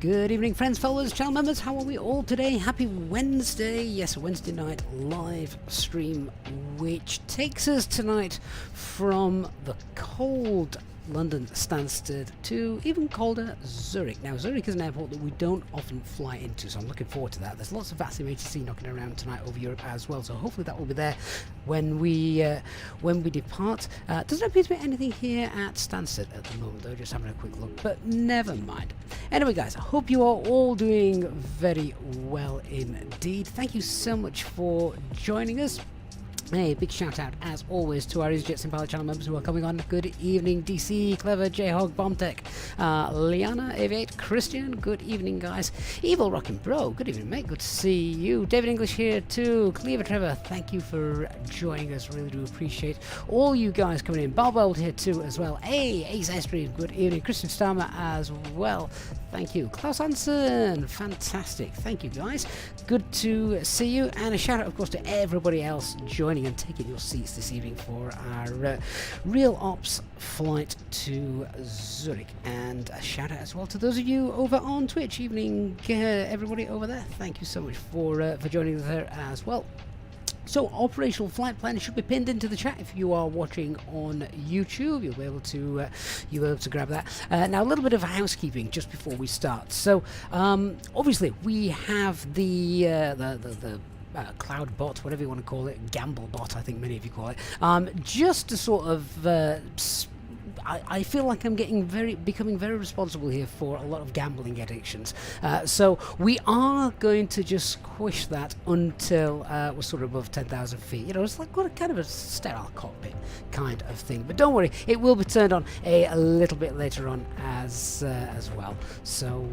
Good evening, friends, followers, channel members. How are we all today? Happy Wednesday. Yes, a Wednesday night live stream, which takes us tonight from the cold London Stansted to even colder Zurich. Now, Zurich is an airport that we don't often fly into, so I'm looking forward to that. There's lots of VATSIM ATC knocking around tonight over Europe as well, so hopefully that will be there when we depart. Doesn't appear to be anything here at Stansted at the moment, though. Just having a quick look, but never mind. Anyway, guys, I hope you are all doing very well indeed. Thank you so much for joining us. A big shout out, as always, to our Easyjet Simpala channel members who are coming on. Good evening, DC, Clever, J-Hog, Bombtech, Liana, Aviate, Christian, good evening, guys. Evil Rockin' Bro, good evening, mate, good to see you. David English here too. Cleaver Trevor, thank you for joining us, really do appreciate all you guys coming in. Bob here too as well. Hey, Ace Estrie, good evening. Christian Starmer as well. Thank you. Klaus Hansen, fantastic. Thank you, guys. Good to see you. And a shout out, of course, to everybody else joining and taking your seats this evening for our Real Ops flight to Zurich. And a shout out as well to those of you over on Twitch. Evening, everybody over there. Thank you so much for joining us there as well. So, operational flight plan should be pinned into the chat if you are watching on YouTube. You'll be able to grab that. Now, a little bit of housekeeping just before we start. So, obviously, we have the cloud bot, whatever you want to call it, gamble bot, I think many of you call it, just to sort of I feel like I'm becoming very responsible here for a lot of gambling addictions. So we are going to just squish that until we're sort of above 10,000 feet. You know, it's like kind of a sterile cockpit kind of thing. But don't worry, it will be turned on a little bit later on as well. So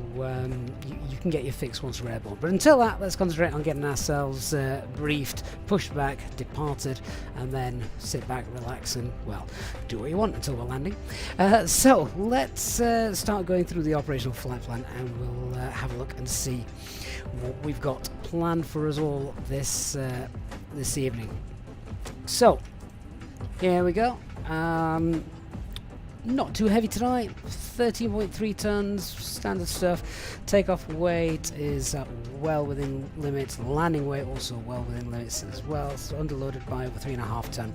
you can get your fix once we're airborne. But until that, let's concentrate on getting ourselves briefed, pushed back, departed, and then sit back, relax, and, well, do what you want until we're landing. So let's start going through the operational flight plan, and we'll have a look and see what we've got planned for us all this evening. So here we go. Not too heavy tonight, 13.3 tons, standard stuff. Takeoff weight is well within limits. Landing weight also well within limits as well. So underloaded by over 3.5 ton.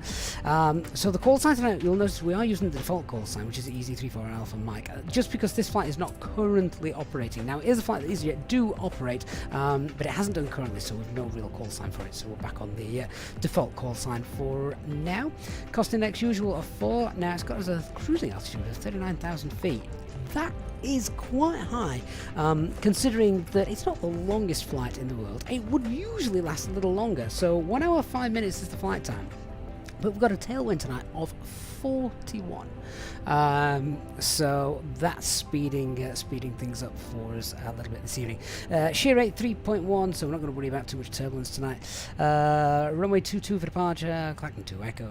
So the call sign tonight, you'll notice we are using the default call sign, which is EZ34 Alpha Mike, just because this flight is not currently operating. Now, it is a flight that Easyjet do operate, but it hasn't done currently, so we've no real call sign for it. So we're back on the default call sign for now. Cost index usual of 4. Now, it's got us a cruising altitude of 39,000 feet. That is quite high, considering that it's not the longest flight in the world. It would usually last a little longer, so 1 hour 5 minutes is the flight time. But we've got a tailwind tonight of 41. So that's speeding things up for us a little bit this evening. Shear rate 3.1, so we're not going to worry about too much turbulence tonight. Runway 22 for departure, Clacton 2 Echo,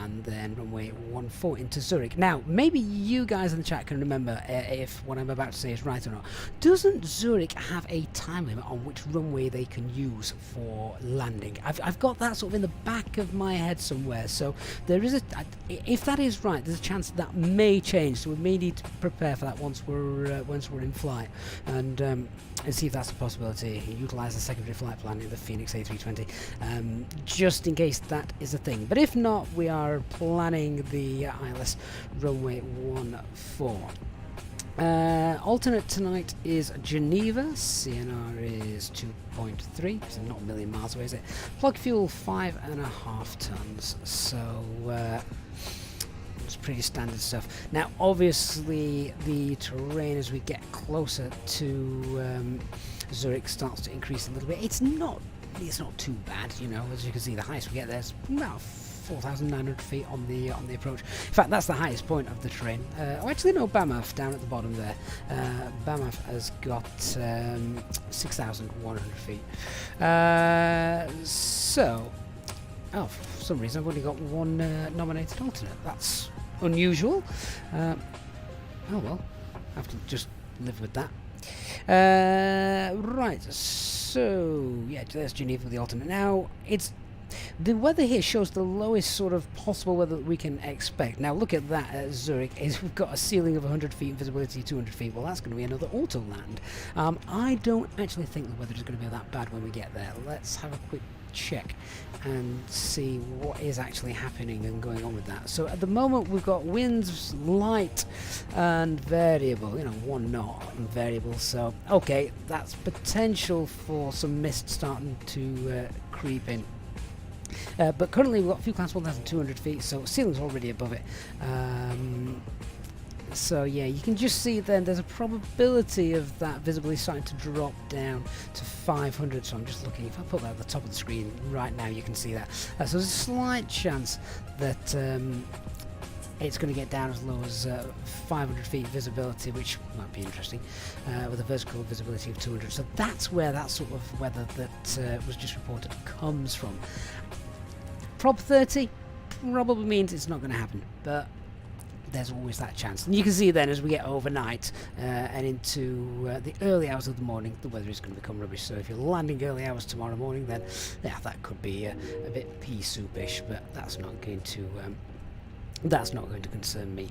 and then runway 14 into Zurich. Now, maybe you guys in the chat can remember if what I'm about to say is right or not. Doesn't Zurich have a time limit on which runway they can use for landing? I've got that sort of in the back of my head somewhere, so there is if that is right, there's a chance that may change, so we may need to prepare for that once we're in flight, and see if that's a possibility. Utilize the secondary flight plan in the Fenix A320, just in case that is a thing. But if not, we are planning the ILS runway 14. Alternate tonight is Geneva. CNR is 2.3, so not a million miles away, is it? Plug fuel 5.5 tons. So it's pretty standard stuff. Now, obviously, the terrain as we get closer to Zurich starts to increase a little bit. It's not too bad, you know. As you can see, the highest we get there is about 4,900 feet on the approach. In fact, that's the highest point of the terrain. Actually, no, BAMF down at the bottom there. BAMF has got 6,100 feet. So, for some reason, I've only got one nominated alternate. That's unusual. Oh well, I have to just live with that. Right, so yeah, there's Geneva with the alternate. Now, it's The weather here shows the lowest sort of possible weather that we can expect. Now look at that at Zurich. We've got a ceiling of 100 feet, visibility of 200 feet. Well, that's going to be another auto land. I don't actually think the weather is going to be that bad when we get there. Let's have a quick check and see what is actually happening and going on with that. So at the moment we've got winds light and variable, you know, 1 knot and variable. So okay, that's potential for some mist starting to creep in. But currently we've got fuel class 1,200 feet, so ceiling's already above it. So yeah, you can just see then there's a probability of that visibility starting to drop down to 500. So I'm just looking, if I put that at the top of the screen right now, you can see that. So there's a slight chance that it's going to get down as low as 500 feet visibility, which might be interesting, with a vertical visibility of 200. So that's where that sort of weather that was just reported comes from. Prob 30 probably means it's not going to happen, but there's always that chance. And you can see then as we get overnight and into the early hours of the morning, the weather is going to become rubbish. So if you're landing early hours tomorrow morning, then yeah, that could be a bit pea soupish, but that's not going to concern me.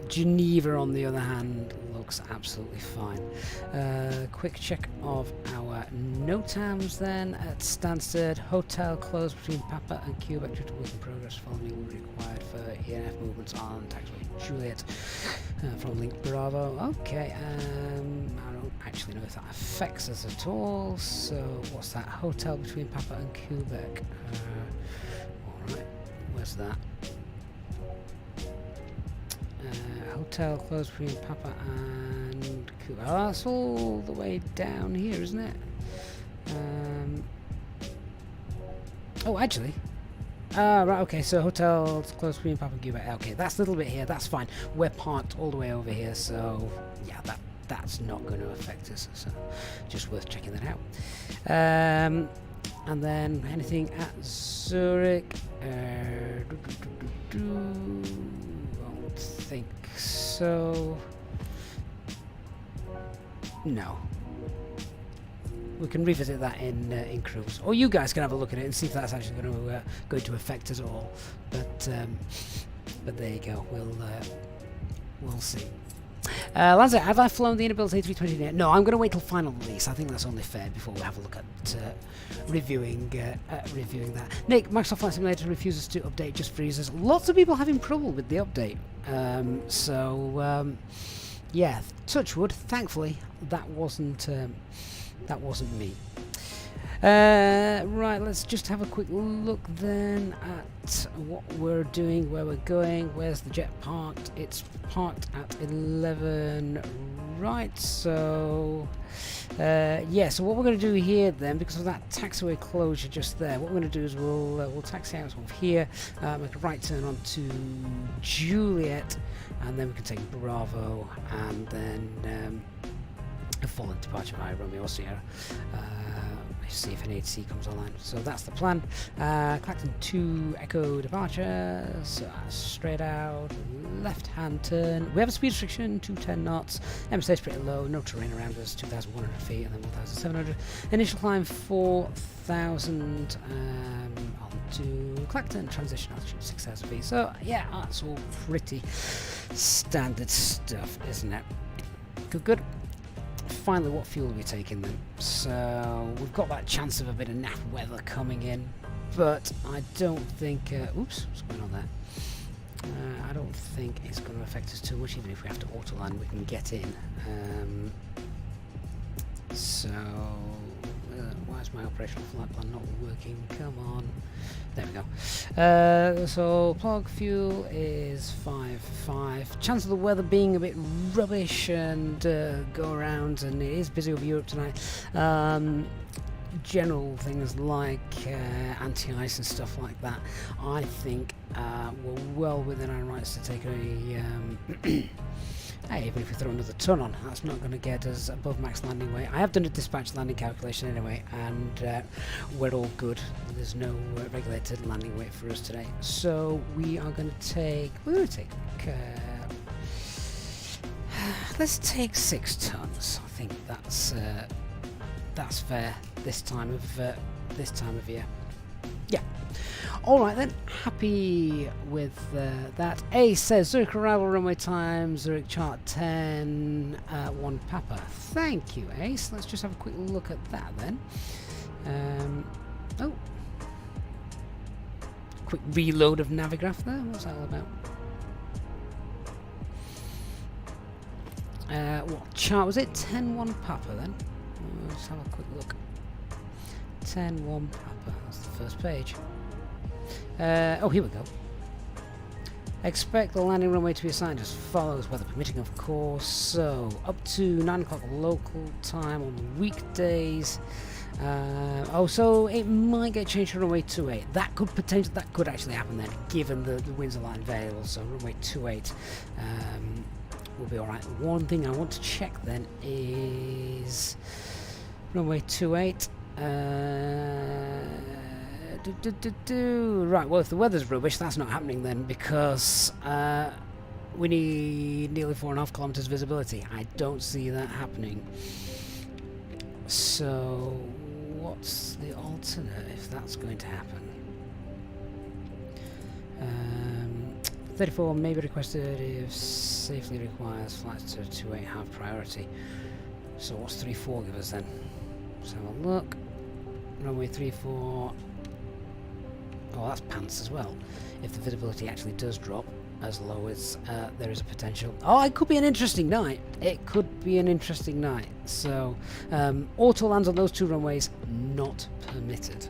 Geneva, on the other hand, looks absolutely fine. Quick check of our NoTAMs then at Stansted. Hotel closed between Papa and Quebec due to work in progress following required for ENF movements on taxiway Juliet from Link Bravo. Okay, I don't actually know if that affects us at all. So what's that? Hotel between Papa and Quebec. Alright, where's that? Hotel closed between Papa and Cuba. Oh, that's all the way down here, isn't it? Oh, actually. Right, okay, so hotels closed between Papa and Cuba. Okay, that's a little bit here, that's fine. We're parked all the way over here, so yeah, that's not going to affect us. So just worth checking that out. And then anything at Zurich? Think so. No. We can revisit that in cruise, or you guys can have a look at it and see if that's actually going to affect us all. But there you go. We'll see. Lanza, have I flown the Innobuild A320 yet? No, I'm going to wait till final release. I think that's only fair before we have a look at reviewing that. Nick, Microsoft Flight Simulator refuses to update, just freezes. Lots of people having trouble with the update. Yeah, touch wood. Thankfully, that wasn't me. Right, let's just have a quick look then at what we're doing, where we're going. Where's the jet parked? It's parked at 11, right? So yeah, so what we're going to do here then, because of that taxiway closure just there, what we're going to do is we'll taxi out of here, make a right turn onto Juliet, and then we can take Bravo, and then a full-in departure via Romeo or Sierra. See if an 8C comes online. So that's the plan. Clacton 2 Echo departure. So straight out, left-hand turn. We have a speed restriction, 210 knots. MSFS pretty low, no terrain around us, 2,100 feet and then 1,700. Initial climb 4,000 onto Clacton. Transition altitude 6,000 feet. So yeah, that's all pretty standard stuff, isn't it? Good. Finally, what fuel are we taking then? So we've got that chance of a bit of naff weather coming in, but I don't think oops, what's going on there? I don't think it's going to affect us too much. Even if we have to auto land, we can get in. So why is my operational flight plan not working? Come on. There we go. So plug fuel is 5.5. Chance of the weather being a bit rubbish and go around, and it is busy over Europe tonight. General things like anti-ice and stuff like that, I think we're well within our rights to take a hey, even if we throw another ton on, that's not going to get us above max landing weight. I have done a dispatch landing calculation anyway, and we're all good. There's no regulated landing weight for us today. So we are going to take, let's take 6 tons. I think that's fair this time of year. Yeah. All right then. Happy with that. A says Zurich arrival runway time. Zurich chart 10. 1 Papa. Thank you, Ace. Let's just have a quick look at that then. Oh. Quick reload of Navigraph there. What's that all about? What chart was it? 10-1 Papa then. Let's have a quick look. 10-1 Papa. That's the first page. Oh, here we go. Expect the landing runway to be assigned as follows, weather permitting, of course. So, up to 9 o'clock local time on weekdays. So it might get changed to runway 28. That could actually happen then, given the winds are light and variable. So runway 28 will be alright. One thing I want to check then is runway 28. Right, well, if the weather's rubbish, that's not happening then, because we need nearly 4.5 kilometers visibility. I don't see that happening. So what's the alternate if that's going to happen? 34 may be requested if safely requires flights to 28 have priority. So what's 34 give us then? Let's have a look. Runway 34. Oh, that's pants as well. If the visibility actually does drop as low as there is a potential. Oh, it could be an interesting night. It could be an interesting night. So auto lands on those 2 runways not permitted.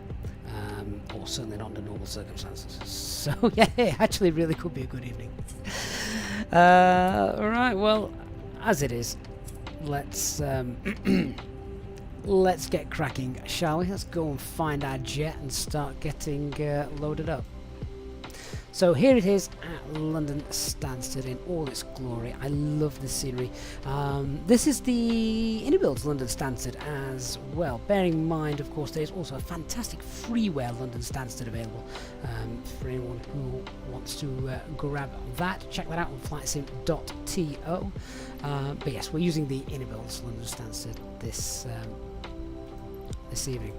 Or certainly not under normal circumstances. So yeah, it actually really could be a good evening. Alright, well, as it is, let's let's get cracking, shall we? Let's go and find our jet and start getting loaded up. So here it is at London Stansted in all its glory. I love the scenery. This is the Innobuild's London Stansted as well. Bearing in mind, of course, there's also a fantastic freeware London Stansted available for anyone who wants to grab that. Check that out on flightsim.to. But yes, we're using the Innobuild's London Stansted this evening.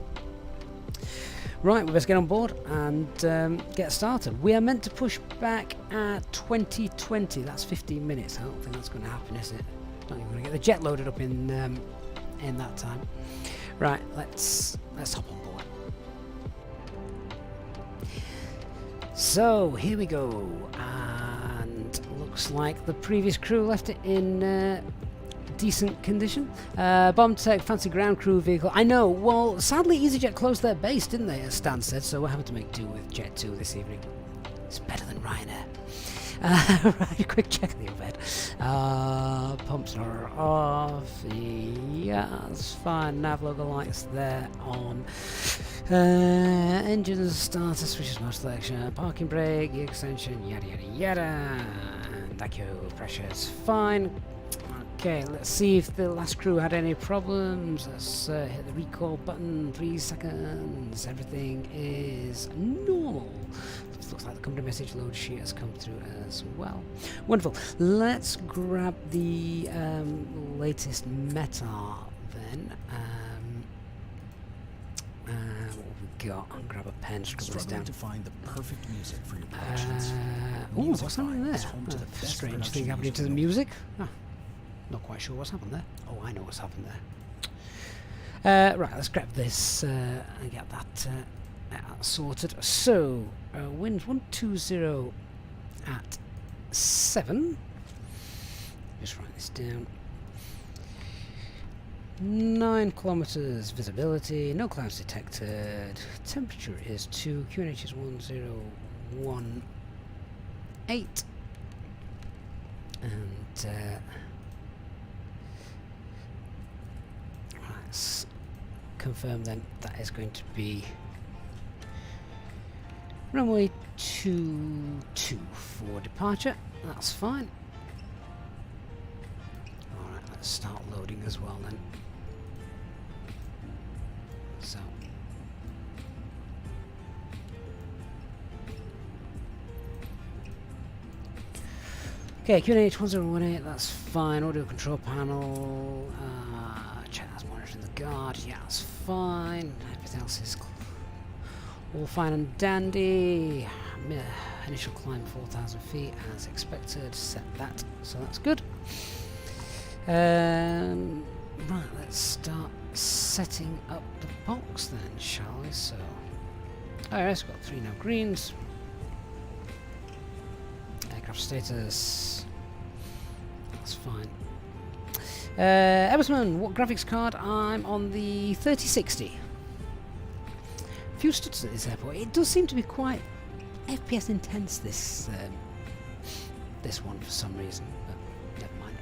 Right, we best get on board and get started. We are meant to push back at 2020. That's 15 minutes. I don't think that's going to happen, is it? Not even going to get the jet loaded up in that time. Right, let's hop on board. So here we go, and looks like the previous crew left it in decent condition. Bombtech, fancy ground crew vehicle. I know, well, sadly Easyjet closed their base, didn't they, at Stansted, so we're having to make do with Jet 2 this evening. It's better than Ryanair. Right, quick check of the event. Pumps are off. Yeah, that's fine. Nav logo lights there on. Engines, starter, switches, motor selection, parking brake, gear extension, yada yada yada. And vacuum pressure is fine. Okay, let's see if the last crew had any problems. Let's hit the recall button. 3 seconds. Everything is normal. Looks like the company message load sheet has come through as well. Wonderful. Let's grab the latest meta then. What have we got? I'll grab a pen. Scribble this down. To find the perfect music for your productions. Ooh, what's happening there? Strange thing happening to the music. Not quite sure what's happened there. Oh, I know what's happened there. Right, let's grab this and get that sorted. So, winds 120 at 7. Just write this down. 9 kilometers visibility, no clouds detected. Temperature is 2, QNH is 1018. And let's confirm then that is going to be runway 22 for departure. That's fine. Alright, let's start loading as well then. So okay, QNH 1018, that's fine. Audio control panel. Check that's monitoring the guard. Yeah, that's fine. Everything else is All fine and dandy. Initial climb 4,000 feet as expected. Set that, so that's good. Right, let's start setting up the box then, shall we? So, IRS got 3 no greens. Aircraft status. That's fine. Ebersman, what graphics card? I'm on the 3060. Few studs at this airport. It does seem to be quite FPS intense, this one for some reason, but never mind.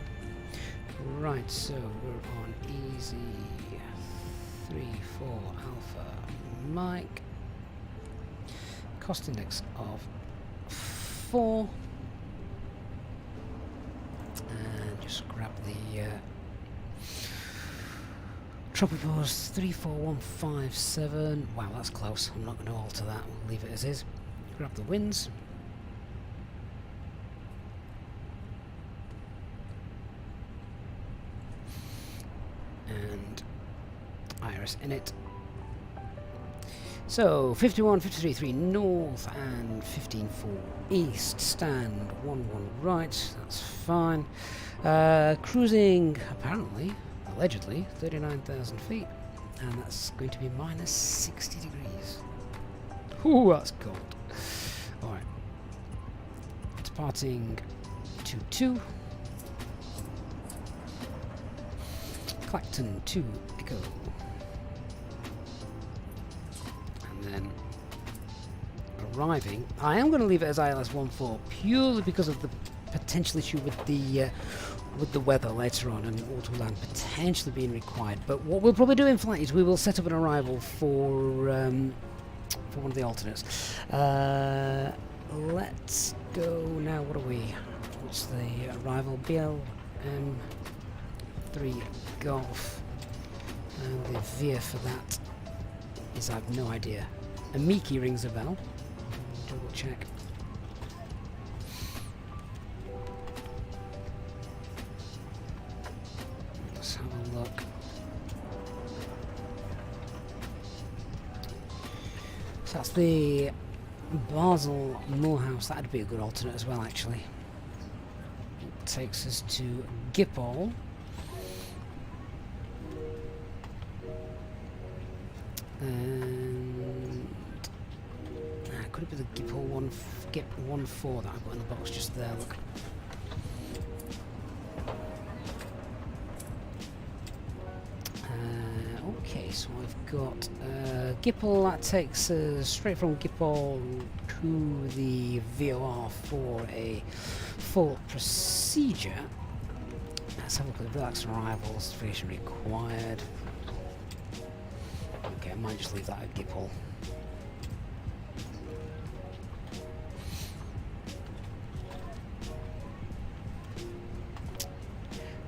Right, so we're on easy 3-4 alpha Mike. Cost index of 4. And just grab the Tropopause 34157. Wow, that's close. I'm not going to alter that. We'll leave it as is. Grab the winds. And Iris in it. So 51, 53 north and 15-4 east. Stand 11 right. That's fine. Cruising apparently, allegedly, 39,000 feet, and that's going to be minus 60 degrees. Ooh, that's cold. All right. Departing 22. Clacton 2 Echo. And then arriving. I am going to leave it as ILS 14 purely because of the potential issue with the weather later on and auto land potentially being required. But what we'll probably do in flight is we will set up an arrival for one of the alternates. Let's go now. What are we? What's the arrival? BLM3 Golf. And the veer for that is, I have no idea. Amiki rings a bell. Double check. Let's have a look. So that's the Basel Moorhouse. That'd be a good alternate as well, actually. It takes us to Gippol. And could it be the Gippol Gip 14 that I've got in the box just there? Look. Okay, so I've got Gippol. That takes us straight from Gippol to the VOR for a full procedure. Let's have a look at the relaxed arrivals. Station required. Okay, I might just leave that at Gippol.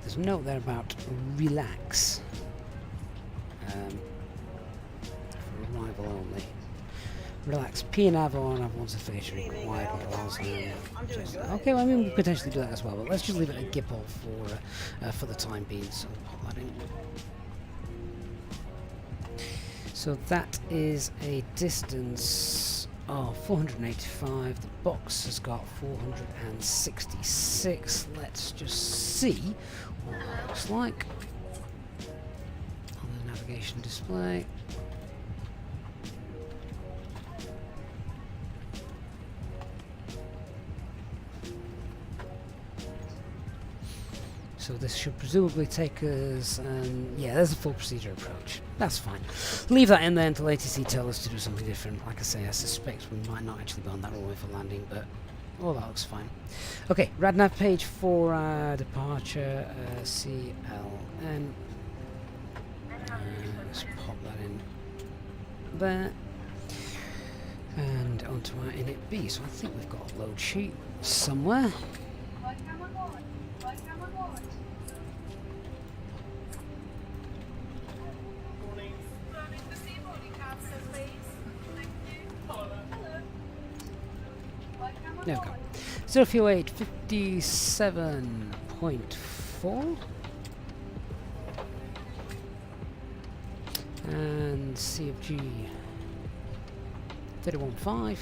There's a note there about relax. For arrival only. Relax. P and Avon, Avon's affiliation required. Okay, well, I mean, we could potentially do that as well, but let's just leave it at Gippol for the time being, so we'll pop that in. So that is a distance of 485. The box has got 466. Let's just see what that looks like on the navigation display. So this should presumably take us, yeah, there's a full procedure approach. That's fine. Leave that in there until ATC tell us to do something different. Like I say, I suspect we might not actually be on that runway for landing, but all that looks fine. Okay, RadNav page for departure, CLN. Let's pop that in there. And onto our init B. So I think we've got a load sheet somewhere. There we go. 048 57.4 and CFG 31.5.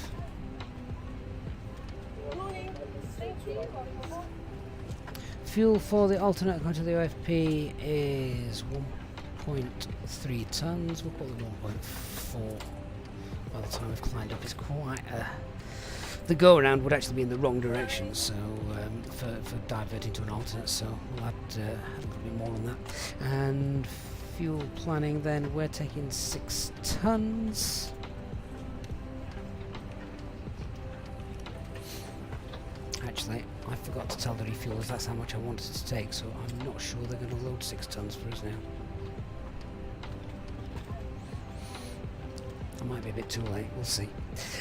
Fuel for the alternate according to the OFP is 1.3 tons. We'll call it 1.4 by the time we've climbed up. It's quite the go around would actually be in the wrong direction, so for diverting to an alternate, so we'll add a little bit more on that. And fuel planning, then we're taking 6 tons. Actually, I forgot to tell the refuelers that's how much I wanted to take, so I'm not sure they're going to load 6 tons for us now. I might be a bit too late, we'll see.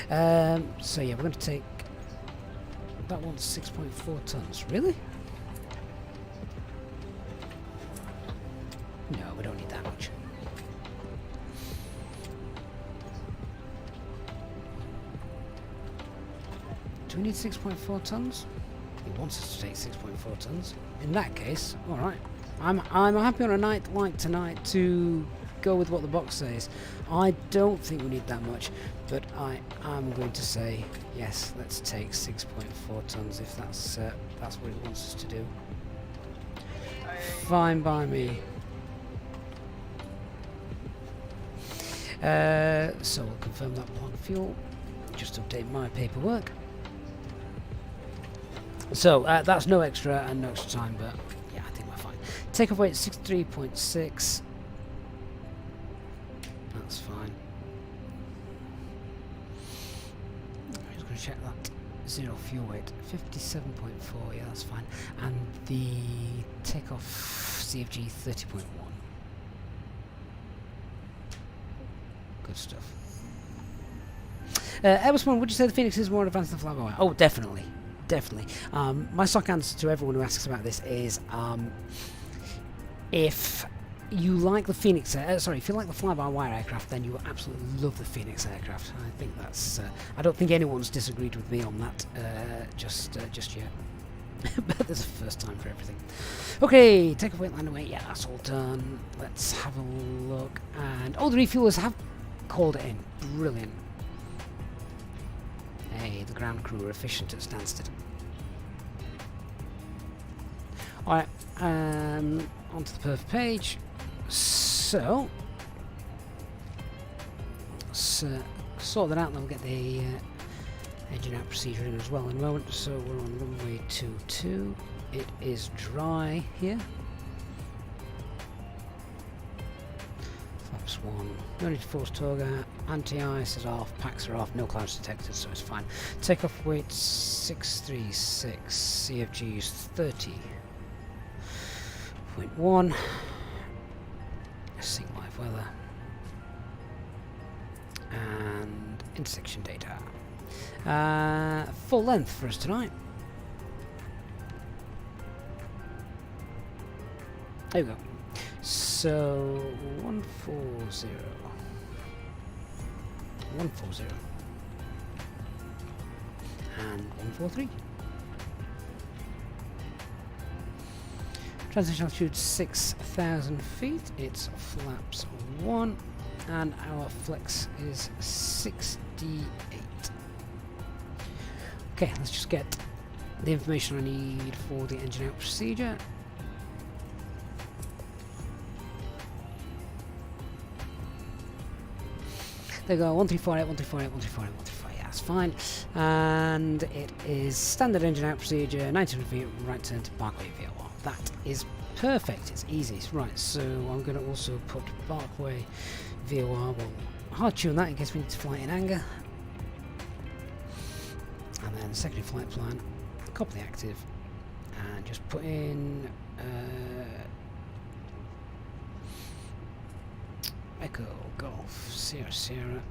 So yeah, we're going to take... That one's 6.4 tons. Really? No, we don't need that much. Do we need 6.4 tons? He wants us to take 6.4 tons. In that case, alright. I'm happy on a night like tonight to go with what the box says. I don't think we need that much, but I am going to say yes, let's take 6.4 tons if that's what it wants us to do. Fine by me. So we'll confirm that one fuel. Just update my paperwork. So that's no extra and no extra time, but yeah, I think we're fine. Takeoff weight 63.6. That's fine. I'm just going to check that. Zero fuel weight 57.4. Yeah, that's fine. And the takeoff CFG 30.1. Good stuff. Airbus One, would you say the Phoenix is more advanced than fly-by-wire? Oh, definitely. Definitely. My stock answer to everyone who asks about this is if you like the Phoenix, if you like the fly-by-wire aircraft, then you will absolutely love the Phoenix aircraft. I think that's. I don't think anyone's disagreed with me on that just yet. But there's a first time for everything. Okay, takeoff weight, land weight. Yeah, that's all done. Let's have a look. And the refuelers have called it in. Brilliant. Hey, the ground crew are efficient at Stansted. Alright, onto the perf page. So, sort that out, and then we'll get the engine out procedure in as well in a moment. So we're on runway 22. It is dry here. Flaps 1. No need to force toga. Anti-ice is off. Packs are off. No clouds detected, so it's fine. Takeoff weight 636. CFG is 30.1. Sync live weather. And intersection data. Full length for us tonight. There we go. So 140. 140 and 143. Transition altitude 6,000 feet. It's flaps 1, and our flex is 68. Okay, let's just get the information I need for the engine out procedure. There we go, 1348, 1348, 1348, 1348, yeah, that's fine. And it is standard engine out procedure, 900 feet, right turn to Parkway VOR. That is perfect, it's easy. Right, so I'm going to also put Parkway VOR, we'll hard tune that in case we need to fly in anger. And then secondary flight plan, copy the active, and just put in Echo Golf Sierra Sierra,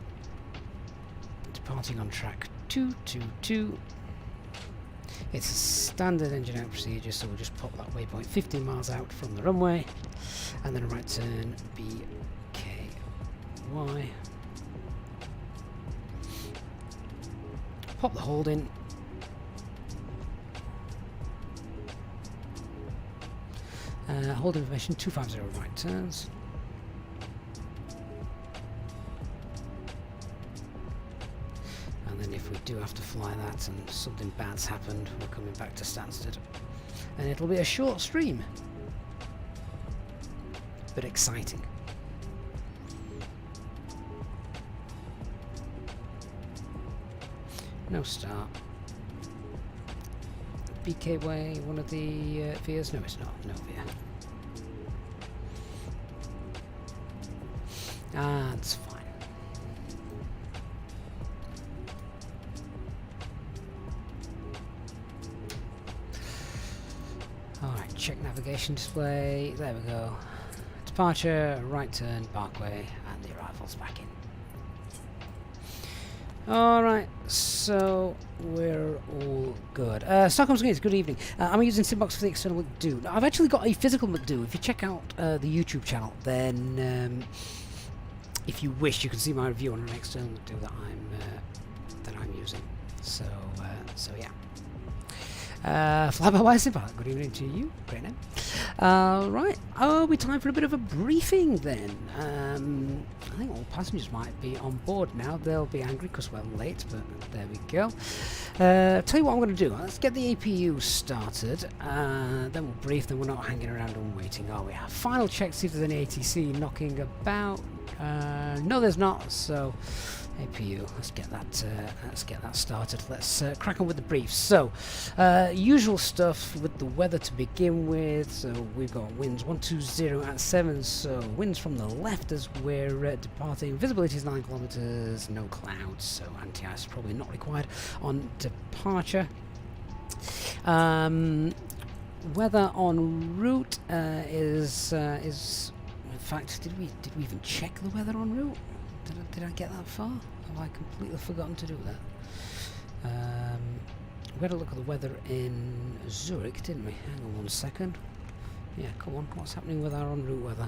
departing on track 222. It's a standard engine out procedure, so we'll just pop that waypoint 15 miles out from the runway, and then a right turn BKY. Pop the hold in. Hold information 250 right turns. if we do have to fly that and something bad's happened, we're coming back to Stansted. And it'll be a short stream, but exciting. No start. BK way, one of the Vias? No, it's not. No Via. That's fine. Alright, check navigation display. There we go. Departure, right turn, parkway, and the arrival's back in. Alright, so we're all good. Stockholm Screens, good evening. I'm using Simbox for the external McDo. Now, I've actually got a physical McDo. If you check out the YouTube channel, then if you wish, you can see my review on an external McDo that I'm using. So yeah. Flyby Wise Simba, good evening to you. Great name. Right, we time for a bit of a briefing then. I think all passengers might be on board now. They'll be angry because we're late, but there we go. Tell you what I'm going to do. Let's get the APU started. Then we'll brief. Then we're not hanging around and waiting, are we? Final check, see if there's any ATC knocking about. No, there's not. So APU, let's get that started. Let's crack on with the briefs. So, usual stuff with the weather to begin with. So we've got winds 120 at 7. So winds from the left as we're departing. Visibility is 9 kilometers. No clouds. So anti-ice is probably not required on departure. Weather en route is in fact, did we even check the weather en route? Did I get that far? Have I completely forgotten to do that? We had a look at the weather in Zurich, didn't we? Hang on one second. Yeah, come on. What's happening with our en route weather?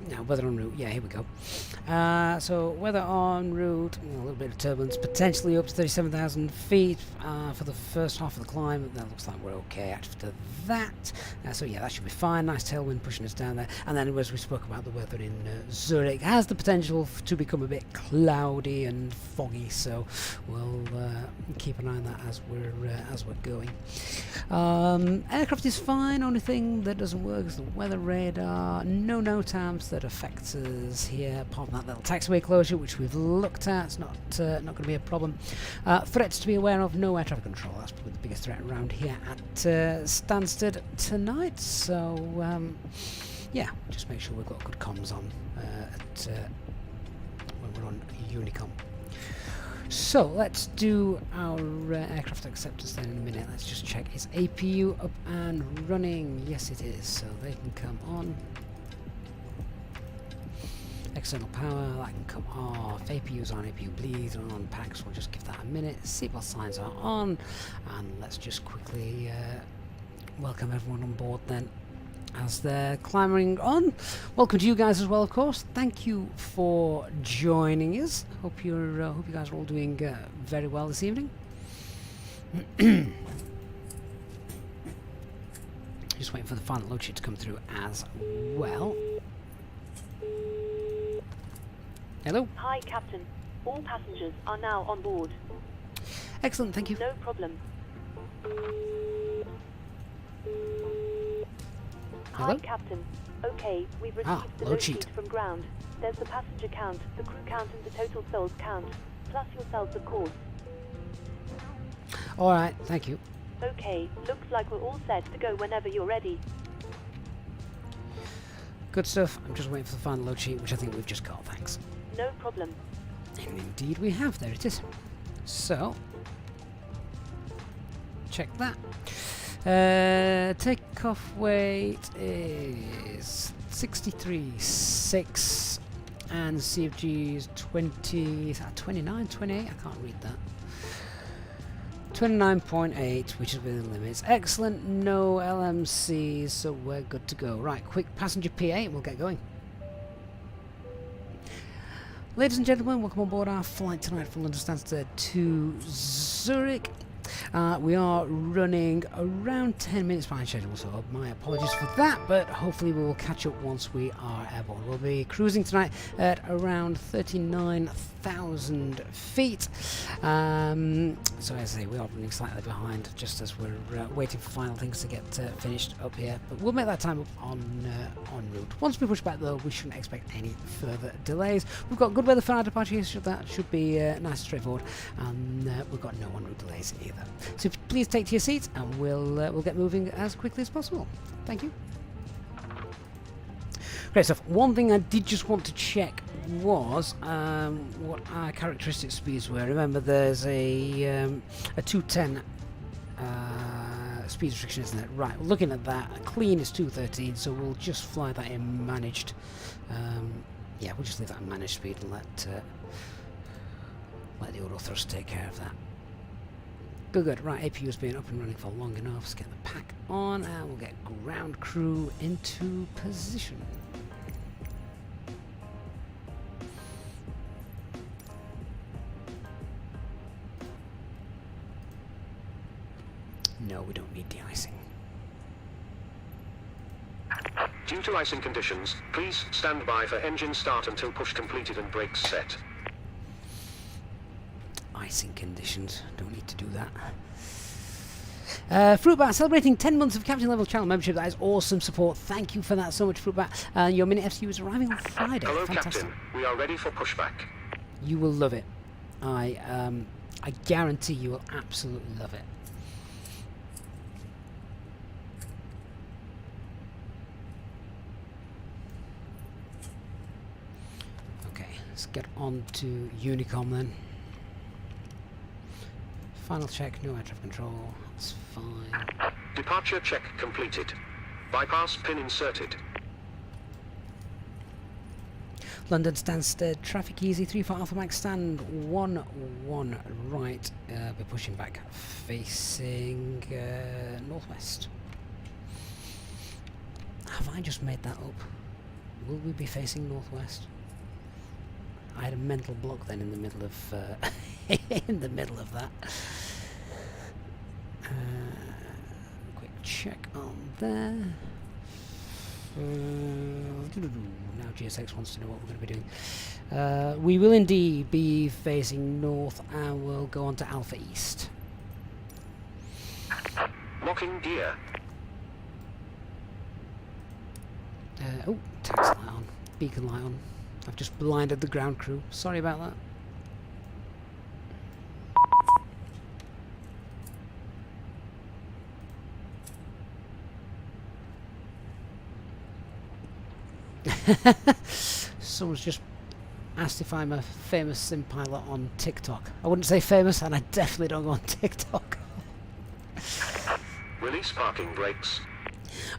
Now, weather en route. Yeah, here we go. So, weather en route. A little bit of turbulence, potentially up to 37,000 feet for the first half of the climb. That looks like we're okay after that. So, yeah, that should be fine. Nice tailwind pushing us down there. And then, as we spoke about, the weather in Zurich has the potential to become a bit cloudy and foggy. So, we'll keep an eye on that as we're going. Aircraft is fine. Only thing that doesn't work is the weather radar. No NoTAMs that affects us here, apart from that little taxiway closure which we've looked at. It's not going to be a problem. Threats to be aware of: no air traffic control. That's probably the biggest threat around here at Stansted tonight. So yeah, just make sure we've got good comms on when we're on Unicom. So let's do our aircraft acceptance then in a minute. Let's just check, is APU up and running? Yes it is, so they can come on. External power, that can come off. APU's on, APU bleeds on, packs, we'll just give that a minute. Seatbelt signs are on, and let's just quickly welcome everyone on board then as they're climbing on. Welcome to you guys as well, of course. Thank you for joining us. Hope you guys are all doing very well this evening. Just waiting for the final load sheet to come through as well. Hello. Hi, Captain. All passengers are now on board. Excellent, thank you. No problem. Hello? Hi, Captain. Okay, we've received the load load sheet sheet from ground. There's the passenger count, the crew count, and the total souls count, plus yourselves, of course. Alright, thank you. Okay, looks like we're all set to go whenever you're ready. Good stuff. I'm just waiting for the final load sheet, which I think we've just got, thanks. No problem. And indeed we have, there it is. So, check that. Takeoff weight is 63.6 and CFG is 20, is that 29, 28? I can't read that. 29.8, which is within limits. Excellent, no LMCs, so we're good to go. Right, quick passenger PA, we'll get going. Ladies and gentlemen, welcome on board our flight tonight from London Stansted to Zurich. We are running around 10 minutes behind schedule, so my apologies for that, but hopefully we will catch up once we are airborne. We'll be cruising tonight at around 39,000 feet. So as I say, we are running slightly behind just as we're waiting for final things to get finished up here, but we'll make that time up en route. Once we push back though, we shouldn't expect any further delays. We've got good weather for our departure here, so that should be nice and straightforward, and we've got no en route delays either. So please take to your seats and we'll get moving as quickly as possible. Thank you. Great stuff. One thing I did just want to check was what our characteristic speeds were. Remember, there's a 210 speed restriction, isn't it? Right, well, looking at that, clean is 213, so we'll just fly that in managed. Yeah, we'll just leave that in managed speed and let the auto thrust take care of that. Good. Right, APU's been up and running for long enough. Let's get the pack on and we'll get ground crew into position. No, we don't need de-icing. Due to icing conditions, please stand by for engine start until push completed and brakes set. Icing conditions, don't need to do that. Fruitbat celebrating 10 months of captain level channel membership. That is awesome support. Thank you for that so much, Fruitbat. Your mini FCU is arriving on Friday. Hello, Fantastic. Captain. We are ready for pushback. You will love it. I guarantee you will absolutely love it. Okay, let's get on to Unicom then. Final check, no air traffic control, that's fine. Departure check completed. Bypass pin inserted. London Stansted, traffic easy, 34 Alpha Max stand, 1-1 right, we're pushing back, facing northwest. Have I just made that up? Will we be facing northwest? I had a mental block then in the middle of in the middle of that. Quick check on there. Now GSX wants to know what we're going to be doing. We will indeed be facing north and we'll go on to Alpha East. Locking gear. Oh, taxi light on, beacon light on. I've just blinded the ground crew. Sorry about that. Someone's just asked if I'm a famous sim pilot on TikTok. I wouldn't say famous, and I definitely don't go on TikTok. Release parking brakes.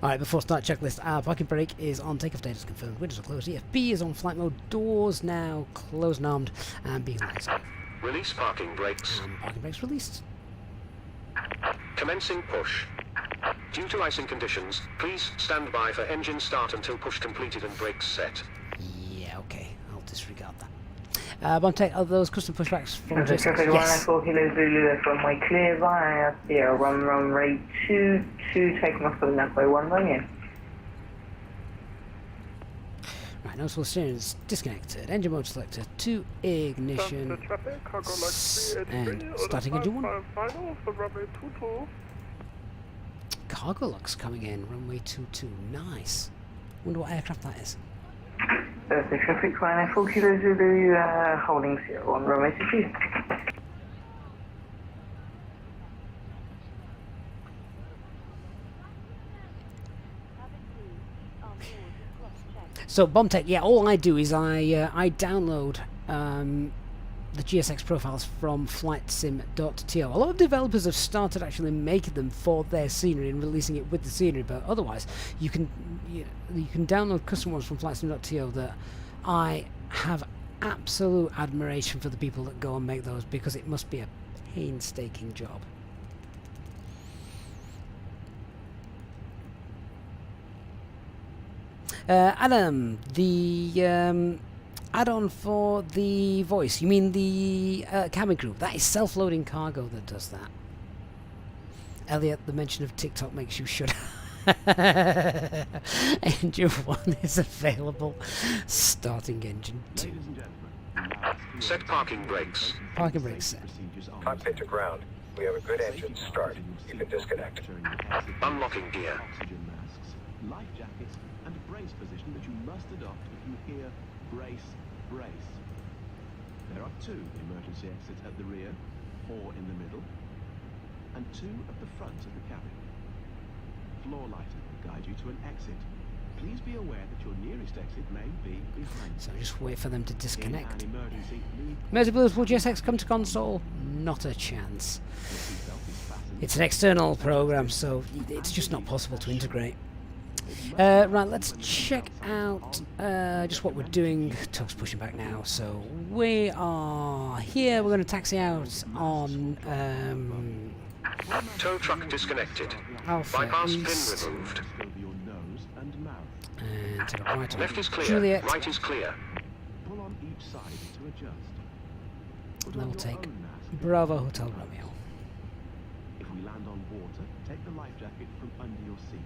Alright, before start checklist, our parking brake is on, takeoff status confirmed, windows are closed, EFB is on flight mode, doors now closed and armed, and beacon lights on. Release parking brakes. And parking brakes released. Commencing push. Due to icing conditions, please stand by for engine start until push completed and brakes set. Yeah, okay, I'll disregard that. One take of those custom pushbacks from Traffic yes. 194 Kilo Zulu, that's runway clear via Sierra 1 runway 22, taking off for the runway 1 runway. Right, noticeable steering is disconnected. Engine mode selector to ignition. And starting engine 1. Cargo locks coming in, runway 22. Nice. Wonder what aircraft that is. Thursday traffic 194 Kilo Zulu, holding Sierra 1 runway 22. So BombTech, yeah, all I do is I download the GSX profiles from FlightSim.to. A lot of developers have started actually making them for their scenery and releasing it with the scenery, but otherwise you can download custom ones from FlightSim.to that I have absolute admiration for the people that go and make those, because it must be a painstaking job. Adam, the add-on for the voice, you mean the cabin crew? That is self-loading cargo that does that. Elliot, the mention of TikTok makes you shudder. Engine 1 is available. Starting engine 2. Set parking brakes. Parking brakes set. Cockpit to ground. We have a good engine start. You can disconnect. Unlocking gear. Oxygen masks, life jackets, and a brace position that you must adopt if you hear brace, brace. There are 2 emergency exits at the rear, 4 in the middle, and 2 at the front of the cabin. Floor lighter will guide you to an exit. Please be aware that your nearest exit may be behind. So just wait for them to In disconnect. an emergency, leave Mercy Blues, will GSX come to console? Not a chance. your seatbelt is fastened. It's an external program, so it's just not possible to integrate. Right, let's check out just what we're doing. Tug's pushing back now, so we are here. We're going to taxi out on Tow truck disconnected. Alpha Bypass East pin removed. Over your nose and mouth. and take a right Left on is clear. Juliet. Right is clear. Pull on each side to adjust. Put Then on we'll your take own mask. Bravo Hotel Romeo. If we land on water, take the life jacket from under your seat.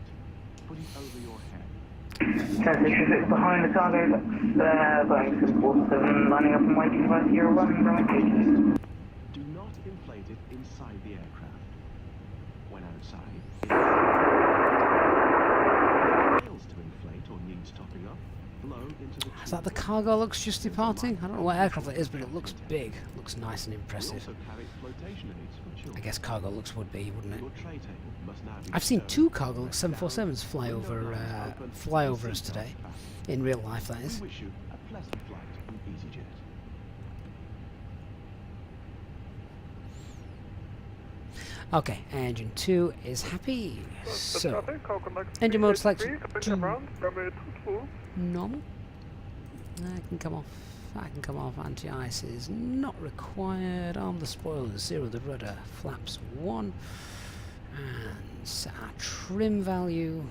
Put it over your head. Transition behind the cargo. Boeing 747 lining up and waiting for 01 runway 22. Do not inflate it inside the aircraft. When outside, fails to inflate or needs topping up, blow into the Is that the cargo looks just departing? I don't know what aircraft it is, but it looks big. Looks nice and We impressive. also carry flotation aids for children. I guess cargo looks would be, wouldn't it? Your tray table must now be I've seen turned 2 cargo looks down, 747s fly window over blinds open, fly and over us seatbelts today. fastened. In real life, that We is. wish you a pleasant flight with Easyjet. Okay, engine 2 is happy. So, engine mode selection to normal. That can come off. That can come off. Anti-ice is not required. Arm the spoilers, 0 the rudder, flaps 1, and set our trim value.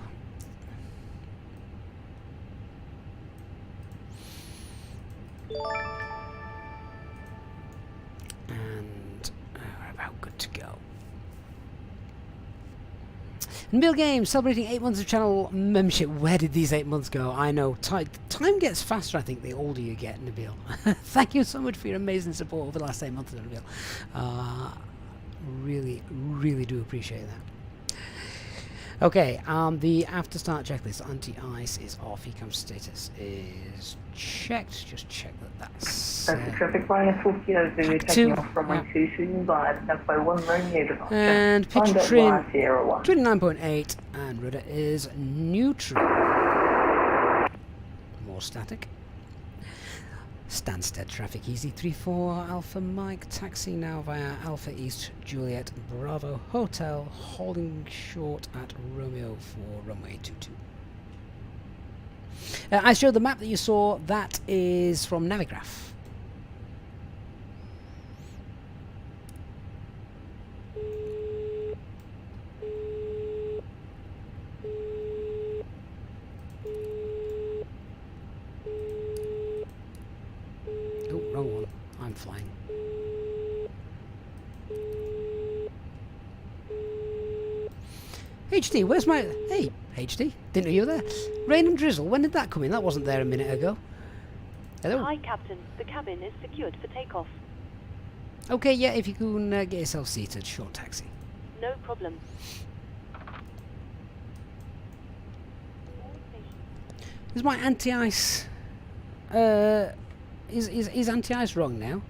And we're about good to go. Nabil Games celebrating 8 months of channel membership. Where did these 8 months go? I know. Time gets faster, I think, the older you get, Nabil. Thank you so much for your amazing support over the last 8 months, Nabil. Really, really do appreciate that. Okay, the after start checklist. Anti-ice is off. Ecam status is checked. Just check that that's... Traffic line 40 Zulu Two, taking off from yeah. 2 soon by by 1 Romeo departure. And pitch Find out trim why Sierra 1. 29.8 and rudder is neutral. More static. Stansted traffic easy 34 Alpha Mike taxi now via Alpha East Juliet Bravo Hotel, holding short at Romeo for runway 22. I showed the map that you saw. That is from Navigraph. Oh, wrong one. I'm flying. HD, where's my... Hey, HD. Didn't know you were there. Rain and drizzle, when did that come in? That wasn't there a minute ago. Hello? Hi, Captain. The cabin is secured for takeoff. Okay, yeah, if you can get yourself seated, short taxi. No problem. Is my anti-ice... Is anti-ice wrong now?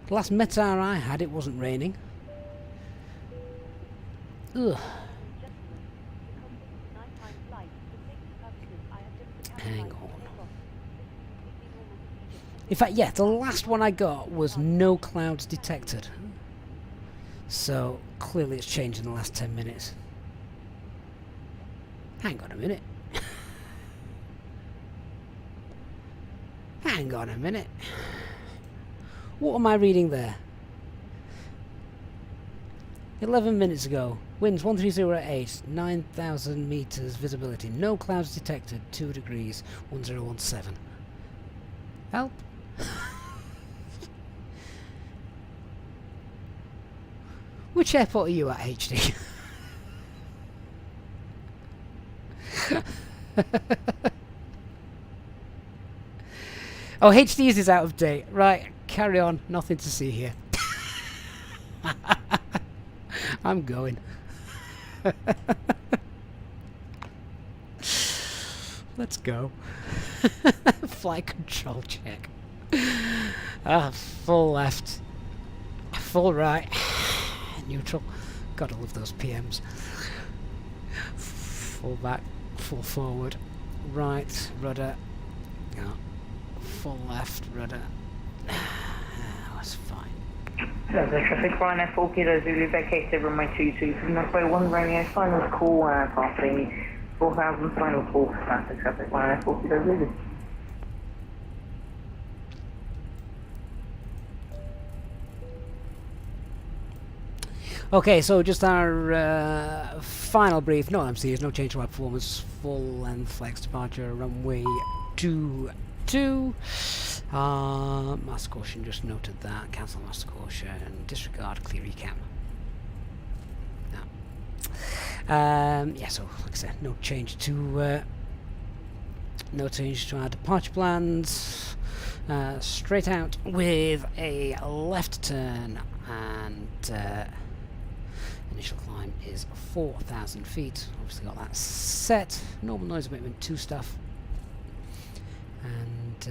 The last METAR I had, it wasn't raining. Ugh. Hang on. In fact, yeah, the last one I got was no clouds detected. So, clearly it's changed in the last 10 minutes. Hang on a minute. Hang on a minute. What am I reading there? 11 minutes ago. Winds 1308, 9,000 meters visibility. No clouds detected, 2 degrees, 1017. Help. Which airport are you at, HD? Oh, HDs is out of date. Right, carry on. Nothing to see here. I'm going. Let's go. Flight control check. Full left. Full right. Neutral. Gotta love those PMs. Full back. Full forward. Right. Rudder. No. Full left. Rudder. That's fine. Stansted traffic, Ryanair 4 Kilo Zulu vacated runway 22 from runway 1 Romeo, final call passing 4,000, final call for Stansted traffic, Ryanair 4 Kilo Zulu. Okay, so just our final brief. No MCs, no change to our performance. Full length flex departure, runway 22. Master caution, just noted that. Cancel master caution. Disregard clear recap. No. Yeah, so like I said, no change to our departure plans. Straight out with a left turn, and initial climb is 4,000 feet. Obviously got that set. Normal noise abatement 2 stuff. And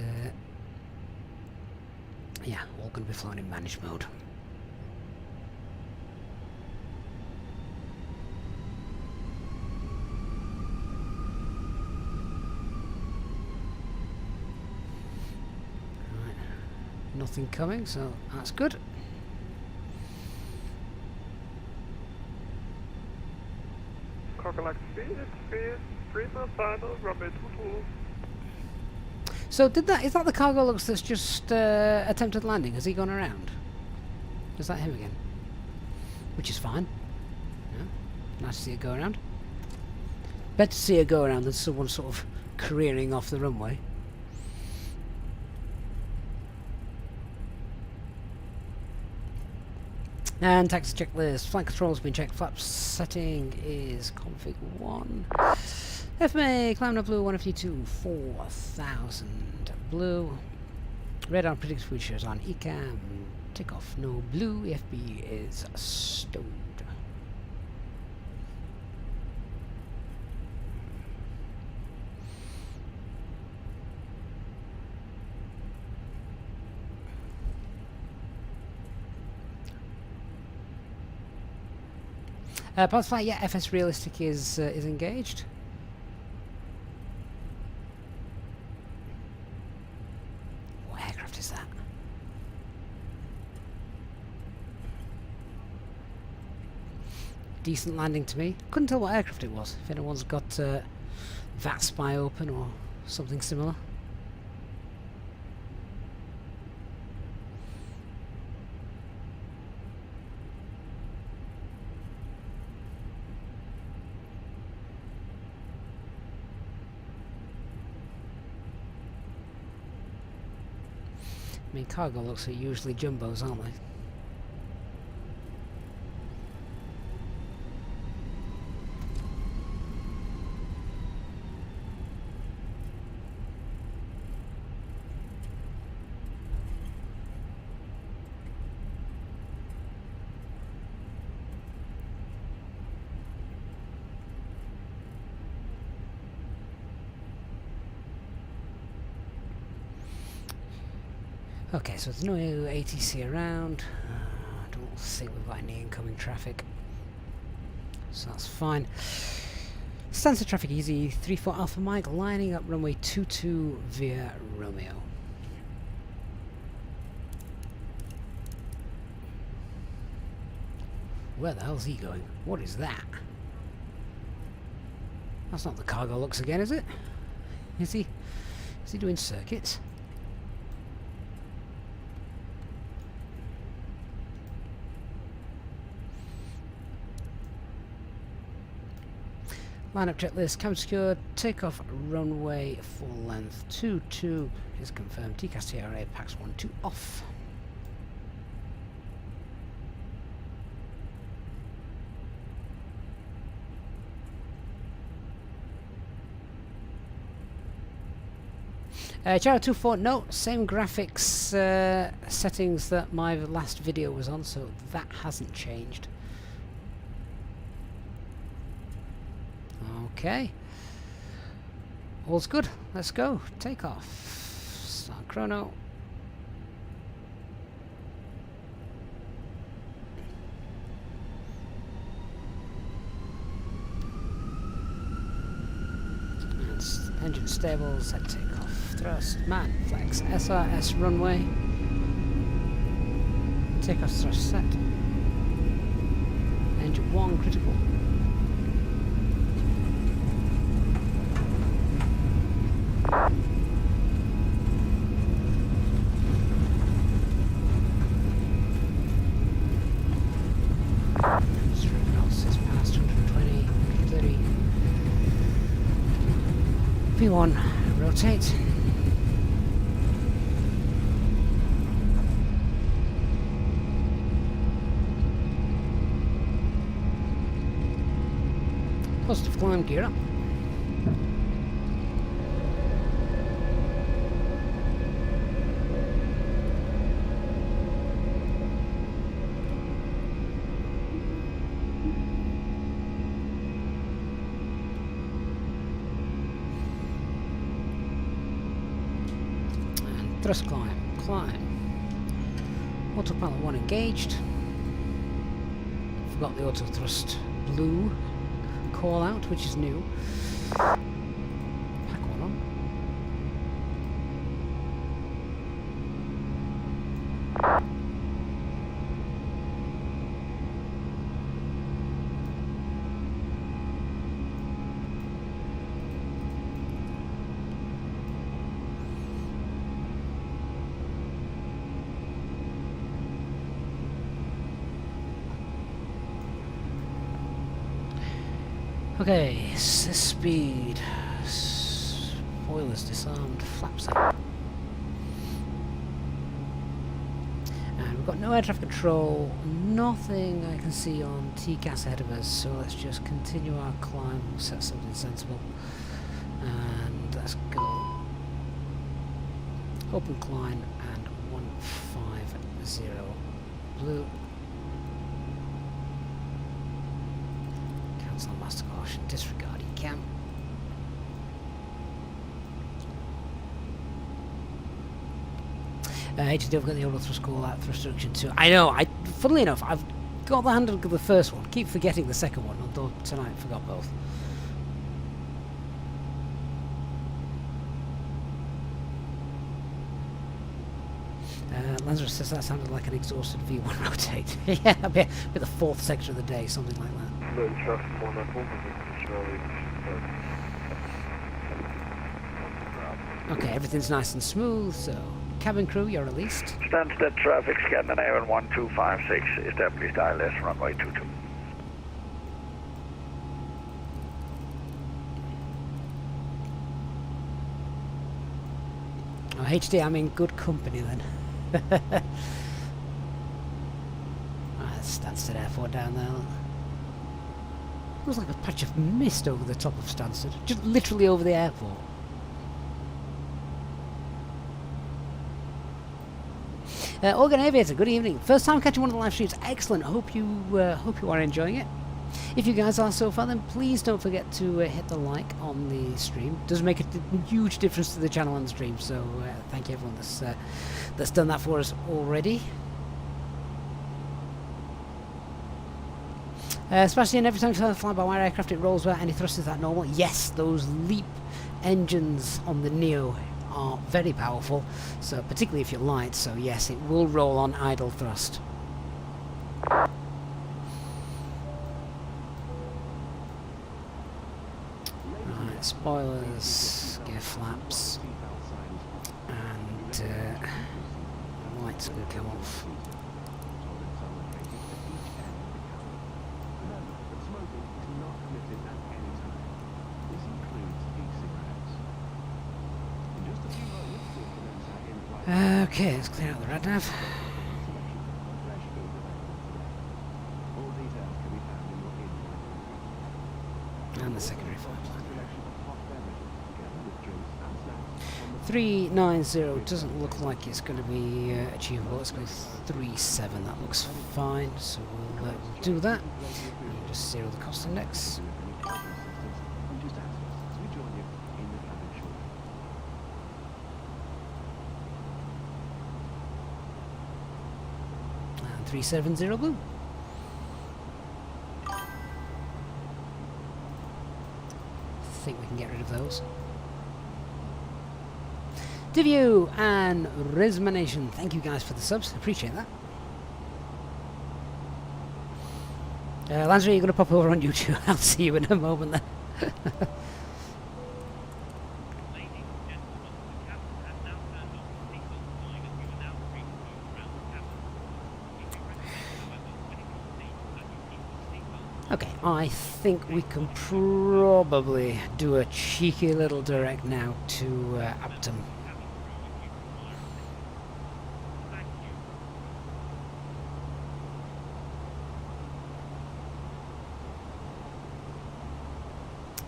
yeah, all going to be flown in managed mode. Right. Nothing coming, so that's good. So is that the cargo looks that's just attempted landing? Has he gone around? Is that him again? Which is fine. Yeah. Nice to see it go around. Better to see it go around than someone sort of careering off the runway. And taxi checklist. Flight control has been checked. Flaps setting is config 1. FMA, climb no blue, 152, 4,000 blue. Radar predicts features on ECAM. Takeoff no blue. EFB is stowed. Pulse flight, yeah, FS realistic is engaged. What aircraft is that? Decent landing to me. Couldn't tell what aircraft it was. If anyone's got VATSIM open or something similar. I mean, cargo looks are usually jumbos, aren't they? Okay, so there's no ATC around. I don't think we've got any incoming traffic. So that's fine. Stansted traffic easy. 34 Alpha Mike lining up runway 22 via Romeo. Where the hell's he going? What is that? That's not the cargo looks again, is it? Is he doing circuits? Lineup checklist, cabin secured, takeoff runway full length 22 is confirmed, TCAS TRA, PAX 1-2 off. Gyro24, no, same graphics settings that my last video was on, so that hasn't changed. Okay. All's good. Let's go. Takeoff. Start chrono. Engine stable, set takeoff, thrust, man, flex, SRS runway, takeoff thrust set, engine 1 critical. Analysis past 120, 30. P1, rotate. Positive climb, gear up. Thrust climb. Autopilot 1 engaged. Forgot the auto thrust blue call out, which is new. Pack 1 on. Okay, speed. Spoilers disarmed, flaps up. And we've got no air traffic control, nothing I can see on TCAS ahead of us, so let's just continue our climb, we'll set something sensible. And let's go. Open climb and 150 blue. Cancel master caution, disregard ECAM. HDD, I've got the auto thrust call out, thrust reduction 2. I know, funnily enough, I've got the handle of the first one, keep forgetting the second one, although tonight I forgot both. Lancer says that sounded like an exhausted V1 rotate. Yeah, a bit the fourth section of the day, something like that. Okay, everything's nice and smooth, so cabin crew, you're released. Stansted traffic, Scandinavian 1256, established ILS runway 22. Oh, HD, I'm in good company then. That's Stansted Airport down there. Looks like a patch of mist over the top of Stansted, just literally over the airport. Organ Aviator, good evening. First time catching one of the live streams. Excellent. Hope you are enjoying it. If you guys are so far, then please don't forget to hit the like on the stream. It does make a huge difference to the channel and the stream. So thank you everyone that's done that for us already. Sebastian, every time you fly by wire aircraft, it rolls without any thrust. Is that normal? Yes, those LEAP engines on the Neo are very powerful, so particularly if you're light, so yes, it will roll on idle thrust. Right, spoilers, gear flaps, and lights will come off. Okay, let's clear out the rad nav. And the secondary flight plan. 390 doesn't look like it's going to be achievable. Let's go 37. That looks fine. So we'll do that. And just zero the cost index. And 370 blue. I think we can get rid of those. Diview and Resmanation, thank you guys for the subs, appreciate that. Lansbury, you're going to pop over on YouTube. I'll see you in a moment then. Okay, I think we can probably do a cheeky little direct now to Upton.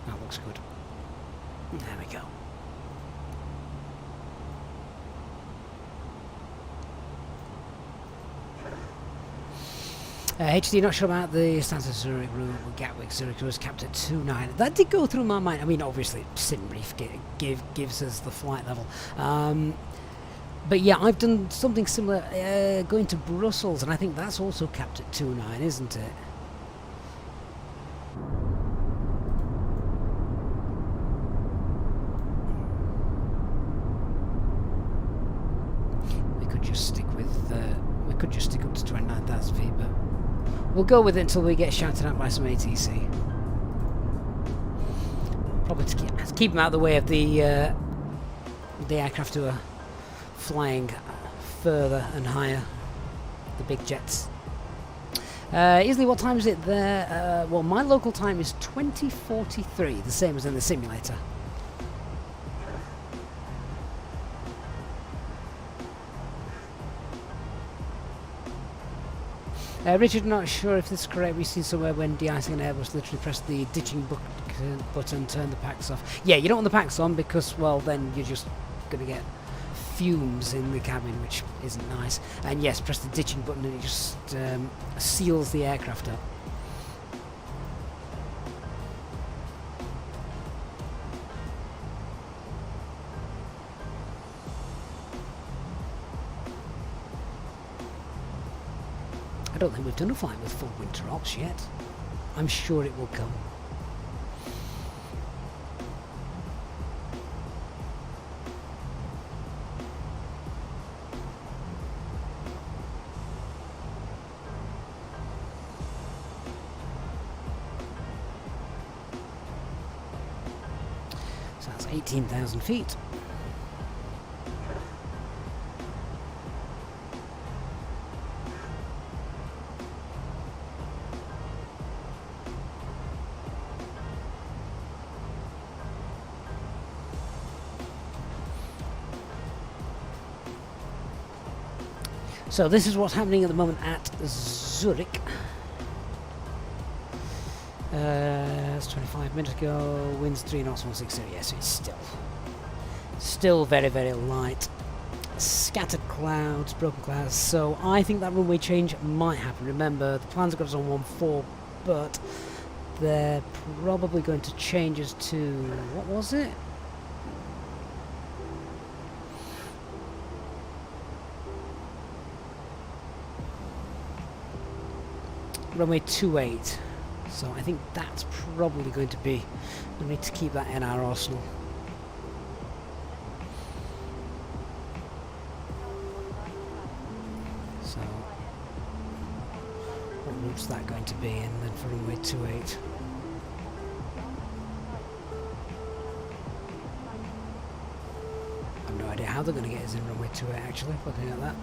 That looks good. There we go. HD, not sure about the Stansted Zurich route with Gatwick. Zurich was capped at 29. That did go through my mind. I mean, obviously, SimBrief gives us the flight level. But yeah, I've done something similar going to Brussels, and I think that's also capped at 29, isn't it? We could just stick with we could just stick up to 29,000 feet, but we'll go with it until we get shouted at by some ATC. Probably to keep them out of the way of the aircraft who are flying further and higher, the big jets. Easily, what time is it there? Well, my local time is 20:43, the same as in the simulator. Richard, not sure if this is correct. We've seen somewhere when de-icing an Airbus, literally press the ditching button, turn the packs off. Yeah, you don't want the packs on because, well, then you're just going to get fumes in the cabin, which isn't nice. And yes, press the ditching button and it just seals the aircraft up. I don't think we've done a flight with full winter ops yet. I'm sure it will come. So that's 18,000 feet. So this is what's happening at the moment at Zurich. It's 25 minutes ago. Winds 3 knots, 160. Yes, it's still very, very light. Scattered clouds, broken clouds. So I think that runway change might happen. Remember, the plans have got us on 14, but they're probably going to change us to, what was it? Runway 28, so I think that's probably going to be, we need to keep that in our arsenal. So, what route's that going to be, and then for runway 28. I've no idea how they're going to get us in runway 28 actually, looking at that.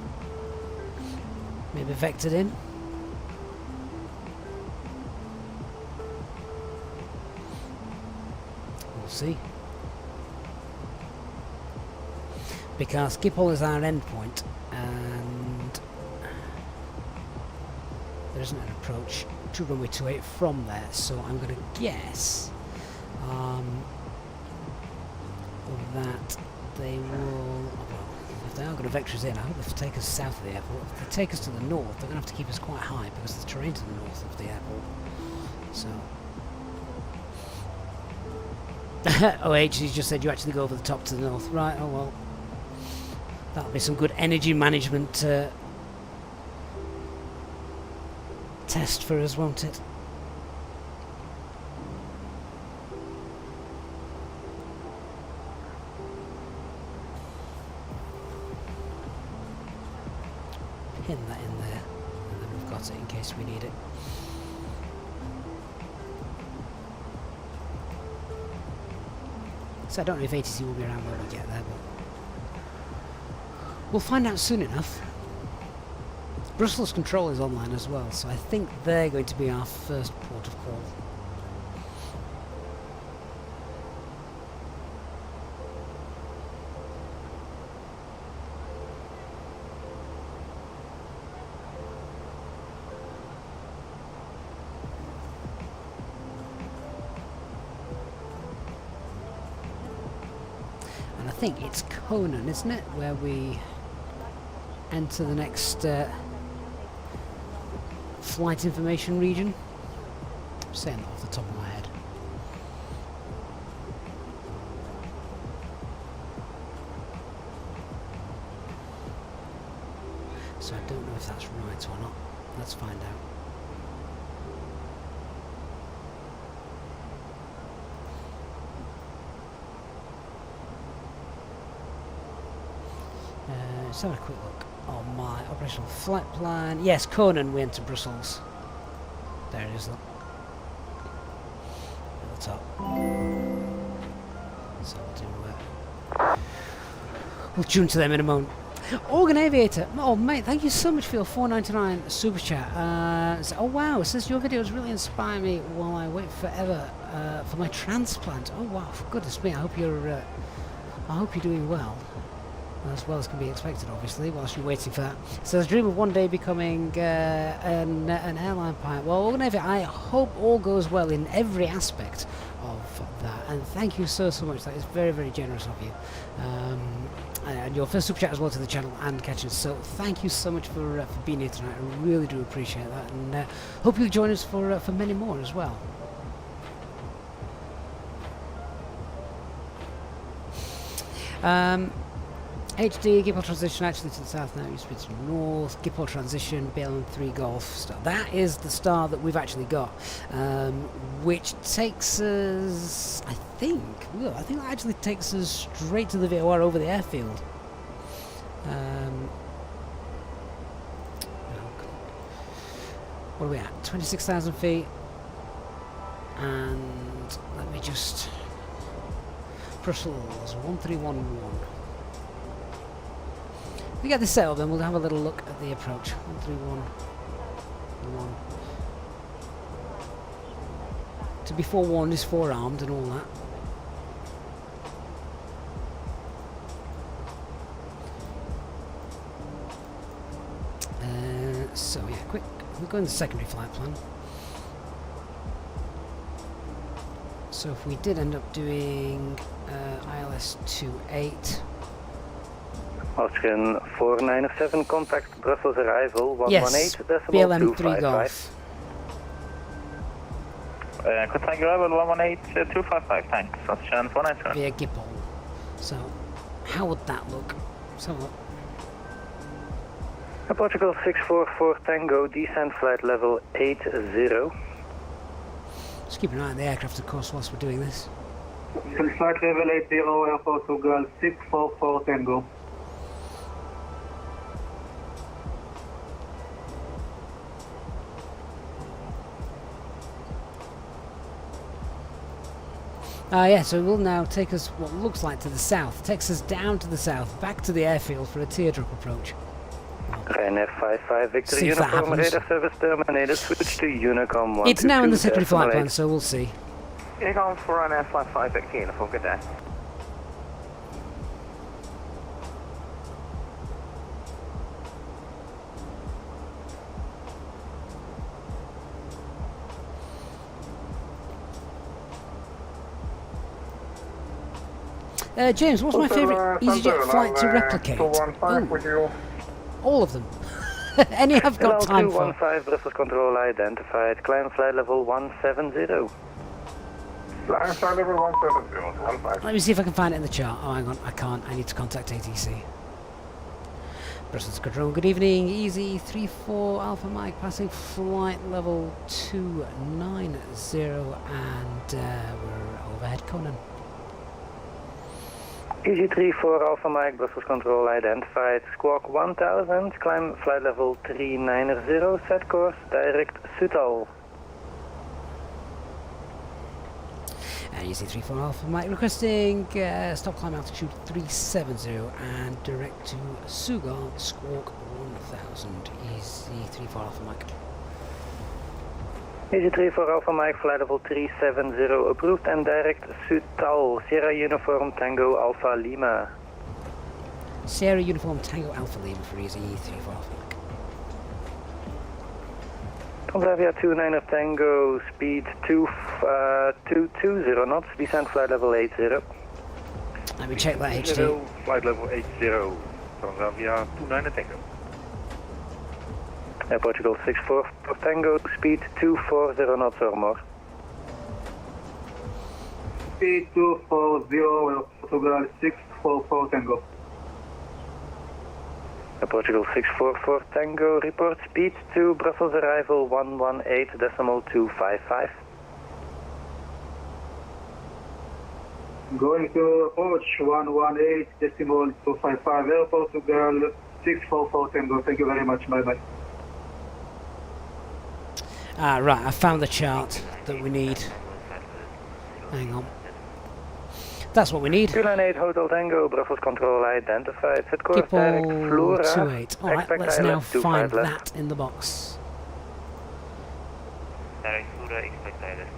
Maybe vectored in. See, because Schiphol is our endpoint and there isn't an approach to runway 28 from there, so I'm going to guess that they will, well, if they are going to vector us in, I hope they take us south of the airport. If they take us to the north, they're going to have to keep us quite high because there's terrain to the north of the airport. So. OH, he just said you actually go over the top to the north. Right, oh well. That'll be some good energy management test for us, won't it? Pin that in there, and then we've got it in case we need it. So I don't know if ATC will be around when we get there, but we'll find out soon enough. Brussels Control is online as well, so I think they're going to be our first port of call. And I think it's Conan, isn't it, where we enter the next flight information region. I'm saying that off the top of my head. So I don't know if that's right or not. Let's find out. Let's have a quick look on my operational flight plan. Yes, Conan, we enter Brussels. There it is, look. At the top. So we'll tune to them in a moment. Organ Aviator, oh mate, thank you so much for your $4.99 super chat. Oh wow, it says your videos really inspire me while I wait forever for my transplant. Oh wow, for goodness me, I hope you're doing well. As well as can be expected, obviously, whilst you're waiting for that. So I dream of one day becoming an airline pilot. Well, I hope all goes well in every aspect of that. And thank you so much. That is very, very generous of you. And your first super chat as well to the channel and catching. So thank you so much for being here tonight. I really do appreciate that. And hope you'll join us for many more as well. HD, Gipple transition actually to the south now, used to be to the north, Gipple transition, BLM 3 Golf star. That is the star that we've actually got, which takes us, I think that actually takes us straight to the VOR over the airfield. What are we at? 26,000 feet. And let me just, Brussels 1311. We get this set up, then we'll have a little look at the approach. 1311. To be forewarned is forearmed and all that. So yeah, quick. We'll go in the secondary flight plan. So if we did end up doing ILS 28. Austrian 497, contact Brussels arrival 118, BLM 3 Golf. Contact arrival 118, 255, thanks. Austrian 497. Via Gipple. So, how would that look? Let's have a look. Portugal 644 Tango, descent flight level 80. Just keep an eye on the aircraft, of course, whilst we're doing this. Flight level 80, Air Portugal 644 Tango. Yeah, so it will now take us what looks like to the south. Takes us down to the south, back to the airfield for a teardrop approach. Ryanair 55 Victor Uniform radar service terminated. Switch to Unicom 1. It's now in the secondary flight plan, so we'll see. Unicom for Ryanair 55 Victor Uniform, good day. James, what's my favourite EasyJet flight to replicate? 215 with you. All of them. Any I've got time for. 215, Brussels control identified. Climb flight level 170. Flying flight level 170. Let me see if I can find it in the chart. Oh, hang on, I can't. I need to contact ATC. Brussels control, good evening. Easy 34 Alpha Mike passing flight level 290 and we're overhead Conan. Easy 34 Alpha Mike, Brussels control identified. Squawk 1000, climb flight level 390, set course direct Sutal. And Easy 34 Alpha Mike requesting stop climb altitude 370 and direct to Sugal, squawk 1000. Easy 34 Alpha Mike. Easy 34 Alpha Mike, flight level 370 approved and direct Sutal, Sierra Uniform Tango Alpha Lima. Sierra Uniform Tango Alpha Lima for Easy 34 Alpha Mike. Transavia 29 Tango, speed 220 knots, descent flight level 80. Let me check that HD. Flight level 80, Transavia 29 Tango. Portugal 64 Tango, speed 240 knots or more. Speed 240, Portugal 644 Tango. Portugal 644 Tango, report speed to Brussels arrival 118.255. Going to approach 118.255, Air Portugal 644 Tango. Thank you very much. Bye bye. Right, I found the chart that we need. Hang on. That's what we need. 298 Hotel Tango, Brussels control identified. Set course direct Flora. 28. Alright, let's now find that in the box. Direct Flora, expect ILS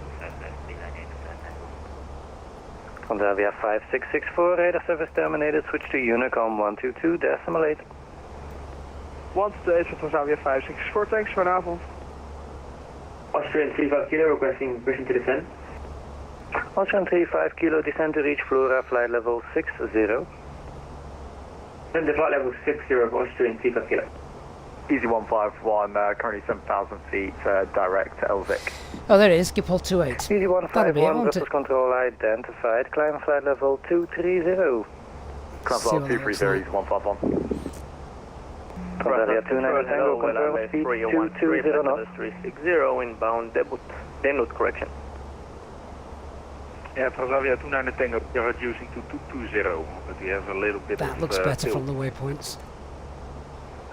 25 Transavia 5664, radar service terminated, switch to Unicom 122.8. 128 for Transavia 5664, thanks, vanavond. Austrian 35 kilo requesting permission to descend. Austrian 35 kilo, descend to reach Flora, flight level 60. The flight level 60 of Austrian 35 kilo. Easy 151, currently 7,000 feet, direct to Elvik. Oh, there it is, Gipol 28. Easy 151, Brussels control identified, climb flight level 230. Climb level 230, Easy 151. Transavia 29 Tango, confirm speed 220 knots. 360, inbound denote correction. Yeah, Transavia 29 Tango, you're reducing to 220, but we have a little bit that looks better from the waypoints.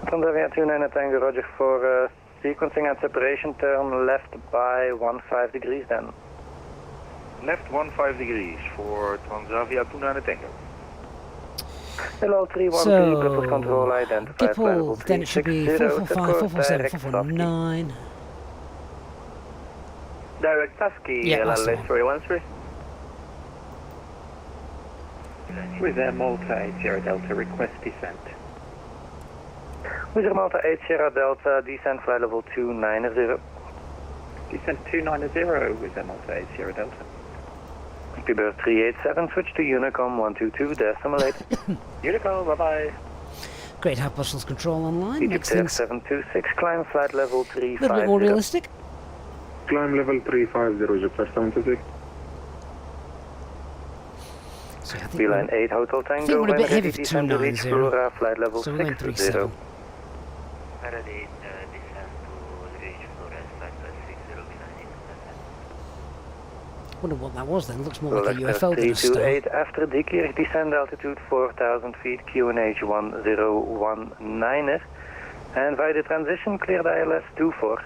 Transavia 29 Tango, roger for sequencing and separation, turn left by 15 degrees then. Left 15 degrees for Transavia 29 Tango. Hello 313, Brussels control identified. Gipol, then it should be 445, 447, 449. Direct Tusky, yeah, LLS 313. With Air Malta 8 Sierra Delta, request descent. With Air Malta 8 Sierra Delta, descent flight level 290. Descent 290 with Air Malta 8 Sierra Delta. Peabird 387, switch to Unicom 122.8. Unicom, bye-bye. Great, have Brussels control online. Egypt Air 726, climb flight level 350. A little bit more realistic. Climb level 350, Egypt Air 726. So I think Beeline 8 Hotel Tango, I think we're a bit heavy for descend to reach 290. Flora, flight level So we went 37. 60. Wonder what that was then. Looks more like a UFO than a 328 star. after Dikirch, descend altitude 4,000 feet, QNH 1019. And via the transition, clear the ILS 24.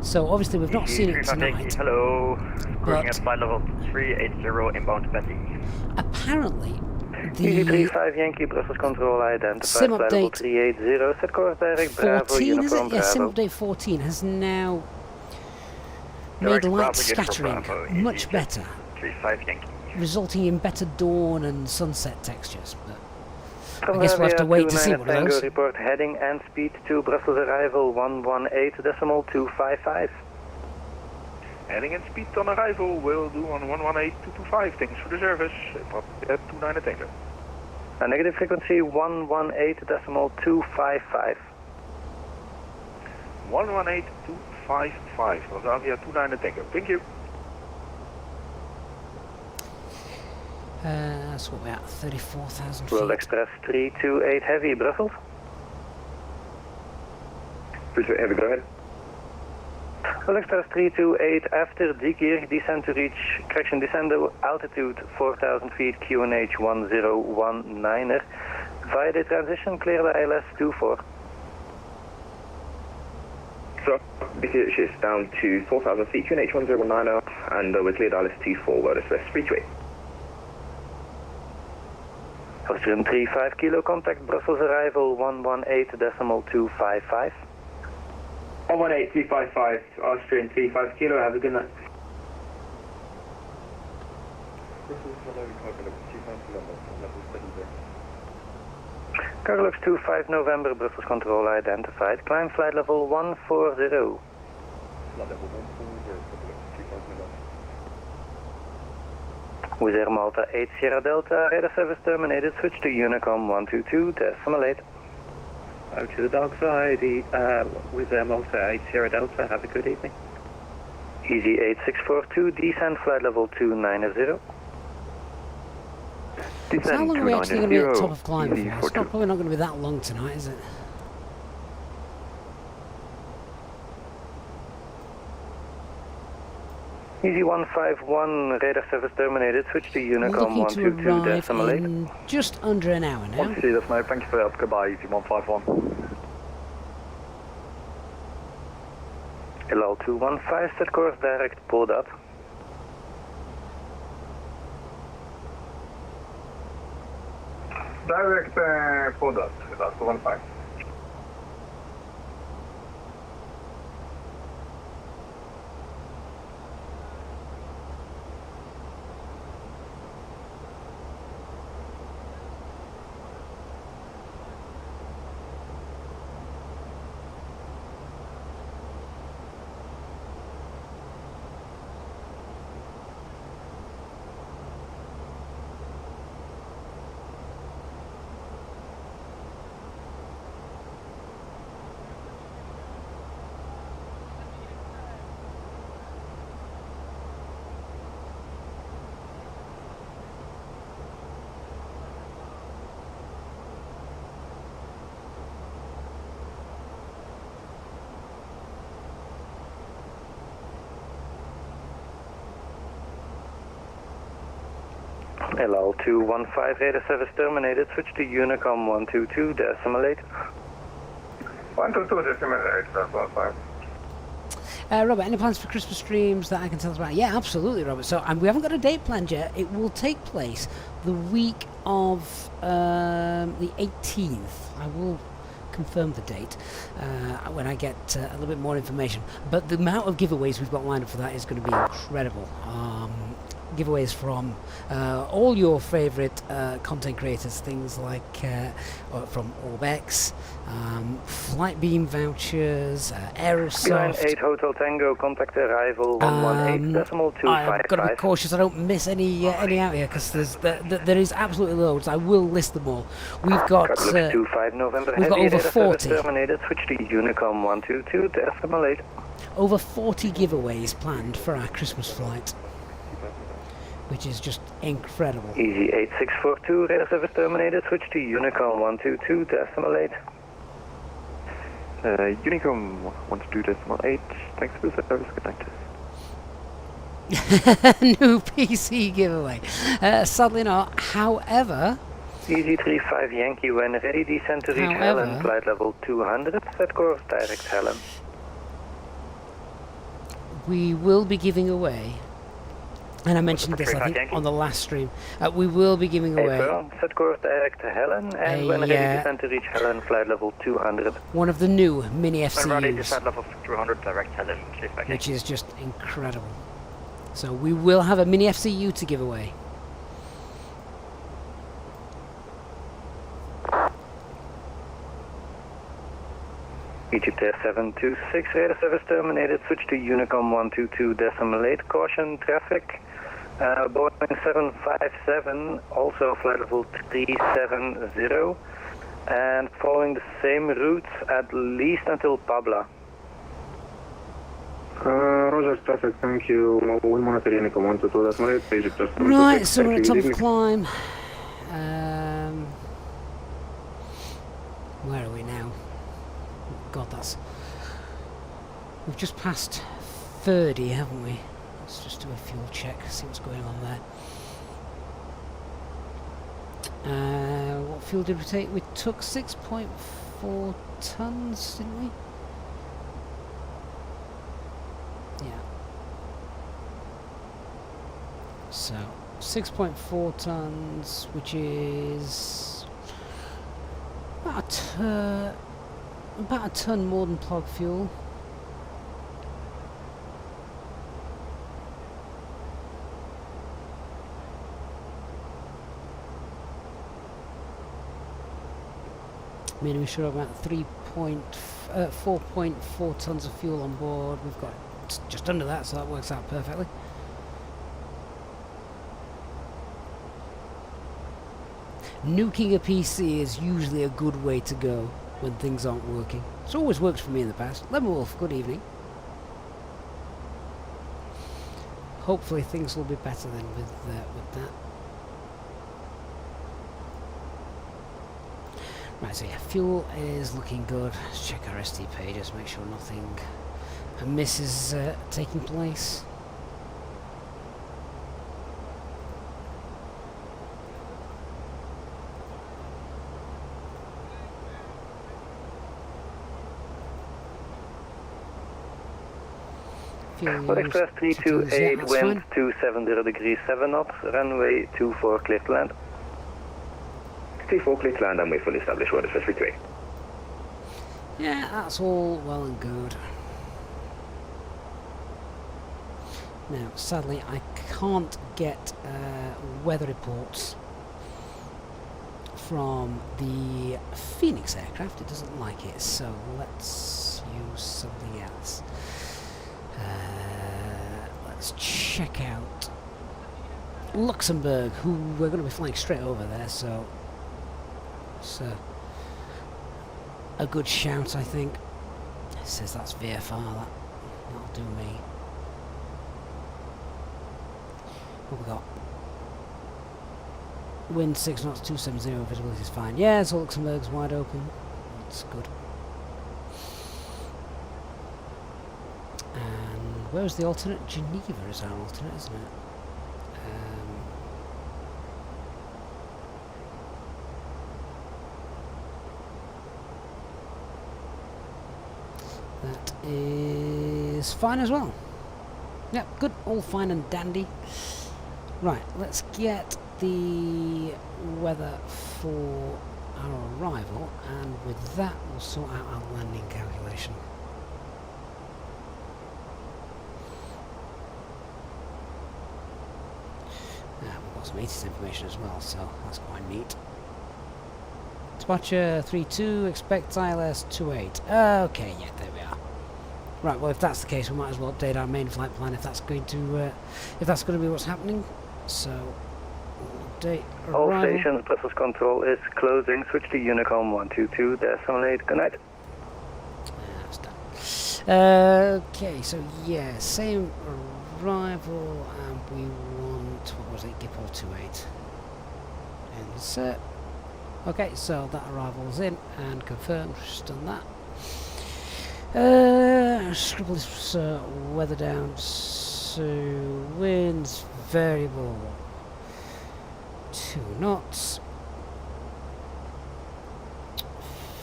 So obviously we've not seen it tonight. Hello. Cruising at But flight level 380 inbound Betty. apparently Easy the 35 Yankee, Brussels control identified, Sim flight level update 380, set course direct, Bravo, 14, is Uniform it? Yeah, Sim Bravo. update 14 has now made Direct light Bravo, scattering Uniform Bravo, much Easyjet. better, 35 Yankee. resulting in better dawn and sunset textures. But I guess we'll have to wait to see one of Tango those. report heading and speed to Brussels arrival 118.255. Heading and speed on arrival will do on 118225. Thanks for the service. 29 Tango. A negative frequency 118.255. 118255. Transavia 29 Tango. Thank you. That's what we're at, 34,000 World feet. Express 328 Heavy, Brussels. 328 Heavy, go ahead. World Express 328 after degear, descend to reach, correction, descend to altitude 4,000 feet, QNH 1019er. Via the transition, clear the ILS 24. So, BCH is down to 4,000 feet, QNH 1019er, and we're cleared ILS 24, World Express 328. Austrian 35 kilo contact, Brussels arrival 118.255. 118255, Austrian 35 kilo, have a good night. Carlux 25 November, Brussels control identified. Climb flight level 140. Wizz Air Malta 8 Sierra Delta, radar service terminated, switch to Unicom 122.8. Out to the dog side, Wizz Air Malta 8 Sierra Delta, have a good evening. Easy 8642, descend flight level 290. So how long are we actually going to be at top of climb for? It's probably not going to be that long tonight, is it? Easy 151, radar service terminated, switch to Unicom Looking to arrive 122.8. in just under an hour now. See this, mate. Thank you for your help. Goodbye, Easy 151. LL 215, set course direct, pull that. Direct pull that, that's 215. LL 215, radar service terminated, switch to Unicom 122.8. 122.8, that's 15. Robert, any plans for Christmas streams that I can tell us about? Yeah, absolutely, Robert. So we haven't got a date planned yet. It will take place the week of the 18th. I will confirm the date when I get a little bit more information. But the amount of giveaways we've got lined up for that is going to be incredible. Giveaways from all your favourite content creators, things like from Orbex, Flightbeam vouchers, Aerosoft. 8 Hotel Tango, contact arrival 118.255. I've got to be cautious I don't miss any out here because there is absolutely loads. I will list them all. We've got 25 November, we've got over 40. Terminated, switch to Unicom 122.8. Over 40 giveaways planned for our Christmas flight, which is just incredible. Easy 8642, radar service terminated, switch to Unicom 122.8. Unicom 122.8. Thanks for the service. Good night. New PC giveaway. Sadly not. However, Easy 35 Yankee, when ready, descend to reach Helen, flight level 200, set course direct Helen. We will be giving away, and I mentioned this, I think, on the last stream. We will be giving away set course direct to Helen, and when ready, descend to reach Helen, flight level 200. One of the new mini When ready, FCUs, descent level 200, direct Helen. which is just incredible. So we will have a mini FCU to give away. Egypt Air 726, radar service terminated, switch to Unicom 122.8, caution traffic. Boeing 757, also flight level 370, and following the same route at least until Pabla. Roger, traffic, thank you. We monitor Unicom 122.8, Egypt Air 726. Right, so we're at top of climb. Where are we now? God, we've just passed 30, haven't we? Let's just do a fuel check, see what's going on there. What fuel did we take? We took 6.4 tons, didn't we? Yeah. So 6.4 tons, which is about a ton more than plug fuel. Meaning we should have about 4.4 tons of fuel on board. We've got just under that, so that works out perfectly. Nuking a PC is usually a good way to go when things aren't working. It's always worked for me in the past. Lemonwolf, good evening. Hopefully things will be better than with that. Right, so yeah, fuel is looking good. Let's check our ST pages, make sure nothing amiss is taking place. Express 328, wind 270 degrees 7 knots, runway 24 clear to land. 24 clear to land and we're fully established, we're Express 328. Yeah, that's all well and good. Now, sadly, I can't get weather reports from the Fenix aircraft. It doesn't like it, so let's use something else. Let's check out Luxembourg, who we're going to be flying straight over there, so it's a good shout, I think. It says that's VFR, that'll do me. What we got? Wind 6 knots, 270, visibility is fine. Yeah, so Luxembourg's wide open. That's good. And where's the alternate? Geneva is our alternate, isn't it? That is fine as well. Yep, good, all fine and dandy. Right, let's get the weather for our arrival, and with that we'll sort out our landing calculation. We've got some ATIS information as well, so that's quite neat. Dispatcher 32, expect ILS 28. Okay, yeah, there we are. Right, well, if that's the case, we might as well update our main flight plan if that's going to be what's happening. So, update all arrival. stations, Brussels control is closing. Switch to Unicom 122.8. Good night. That's done. Okay, so yeah, same arrival, and we want, what was it, Gipol 28. Insert. Okay, so that arrival's in and confirmed. Just done that. Scribble this weather down. So winds variable 2 knots.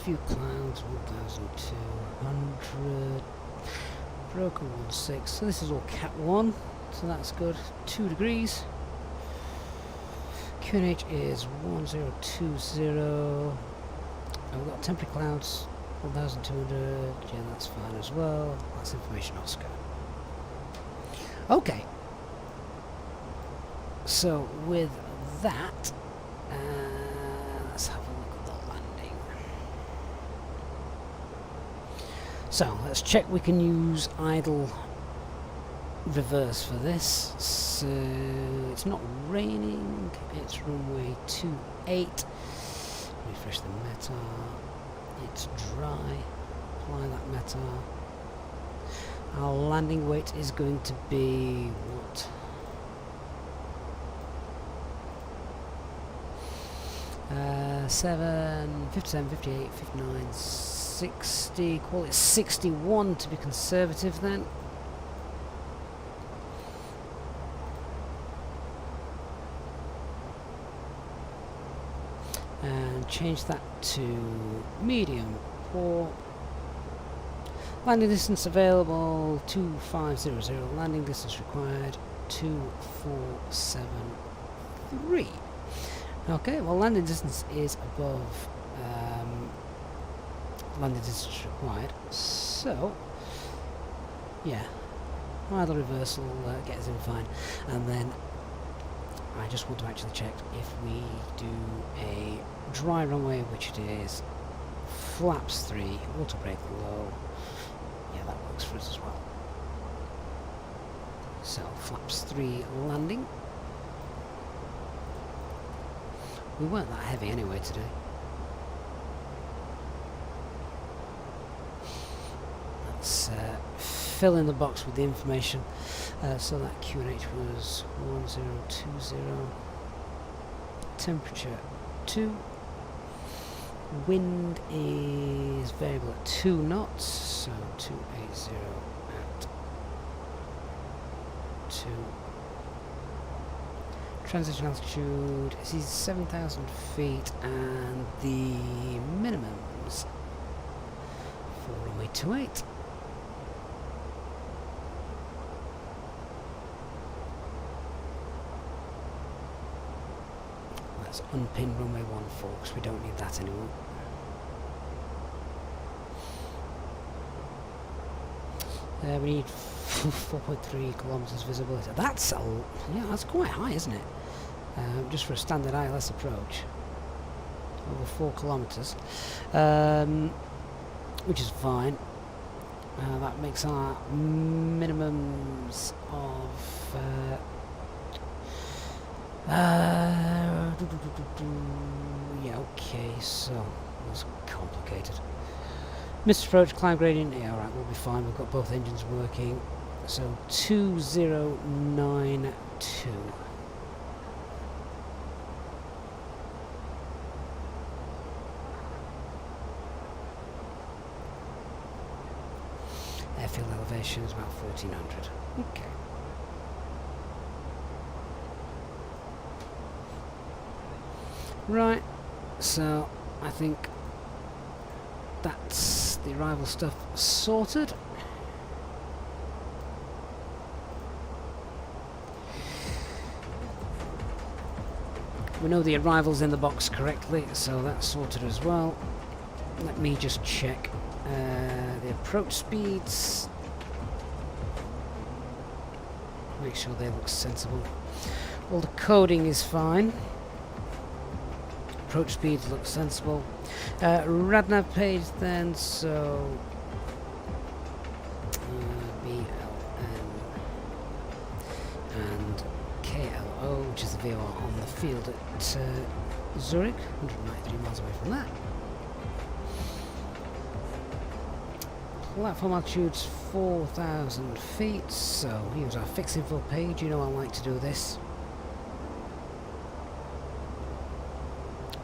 Few clouds 1,200. Broken 1.6. So this is all Cat 1. So that's good. 2 degrees. QNH is 1020. We've got temporary clouds 1,200. Yeah, that's fine as well. That's information Oscar. Okay. So with that, let's have a look at the landing. So let's check we can use idle reverse for this. So it's not raining, it's runway 28. Refresh the METAR. It's dry. Apply that METAR. Our landing weight is going to be what? Uh, 57, 58, 59, 60. Call it 61 to be conservative then. And change that to medium poor. Landing distance available 2500. Landing distance required 2473. Okay, well landing distance is above landing distance required. So yeah, idle reversal gets in fine, and then I just want to actually check if we do a dry runway, which it is, flaps 3, auto brake low. Yeah, that works for us as well. So flaps 3 landing. We weren't that heavy anyway today. Let's fill in the box with the information. So that QNH was 1020. Temperature 2. Wind is variable at 2 knots, so 280 at 2. Transition altitude is 7,000 feet, and the minimums for runway 28. Let's unpin runway 14 because we don't need that anymore. We need 4.3 kilometers visibility. That's that's quite high, isn't it? Just for a standard ILS approach, over 4 kilometers, which is fine. That makes our minimums of yeah, okay, so that's complicated. Missed approach, climb gradient, yeah, alright, we'll be fine, we've got both engines working. So 2092. Airfield elevation is about 1400. Okay. Right, so I think that's the arrival stuff sorted. We know the arrival's in the box correctly, so that's sorted as well. Let me just check the approach speeds. Make sure they look sensible. All the coding is fine. Approach speeds look sensible. Radnav page then, so BLN and KLO, which is the VOR on the field at Zurich, 193 miles away from that. Platform altitude's 4,000 feet, so here's our fix info page. You know I like to do this.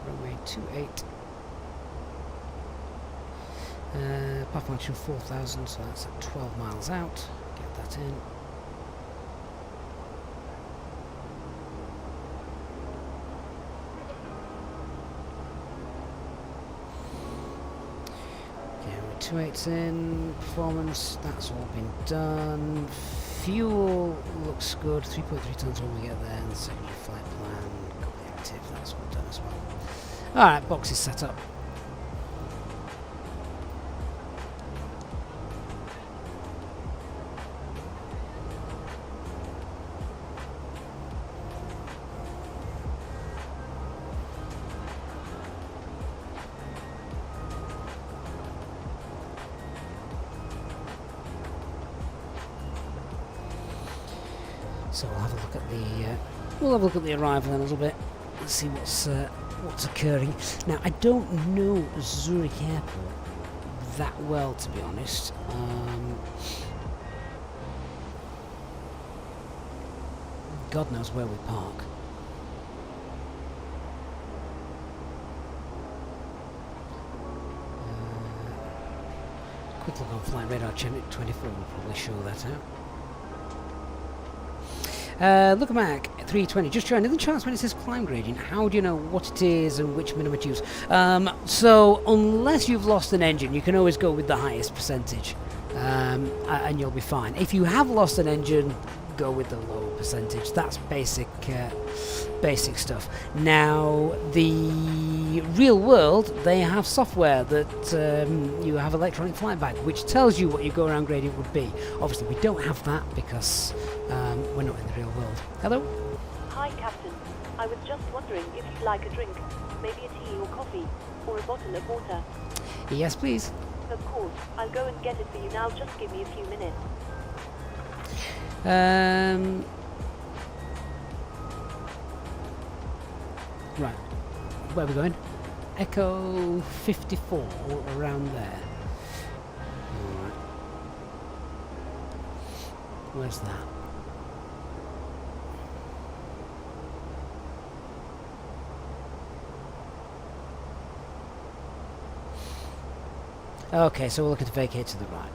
Runway 28. Platform altitude 4,000, so that's at 12 miles out. Get that in. Okay, 28's in. Performance, that's all been done. Fuel looks good. 3.3 tons when we get there, and the secondary flight plan, copy active, that's all done as well. Alright, box is set up. So we'll have a look at the arrival in a little bit. Let's see what's occurring. Now I don't know Zurich Airport that well, to be honest. God knows where we park. Quick look on flight radar channel 24 will probably show that out. Look back, 320. Just trying. Anything chance when it says climb gradient? How do you know what it is and which minimum to use? So unless you've lost an engine, you can always go with the highest percentage, and you'll be fine. If you have lost an engine, go with the low percentage. That's basic stuff. Now, the real world, they have software that you have electronic flight bag, which tells you what your go-around gradient would be. Obviously, we don't have that because we're not in the real world. Hello? Hi, Captain. I was just wondering if you'd like a drink, maybe a tea or coffee, or a bottle of water. Yes, please. Of course. I'll go and get it for you now. Just give me a few minutes. Right, where are we going? Echo 54, around there. Alright. Where's that? Okay, so we're looking to vacate to the right.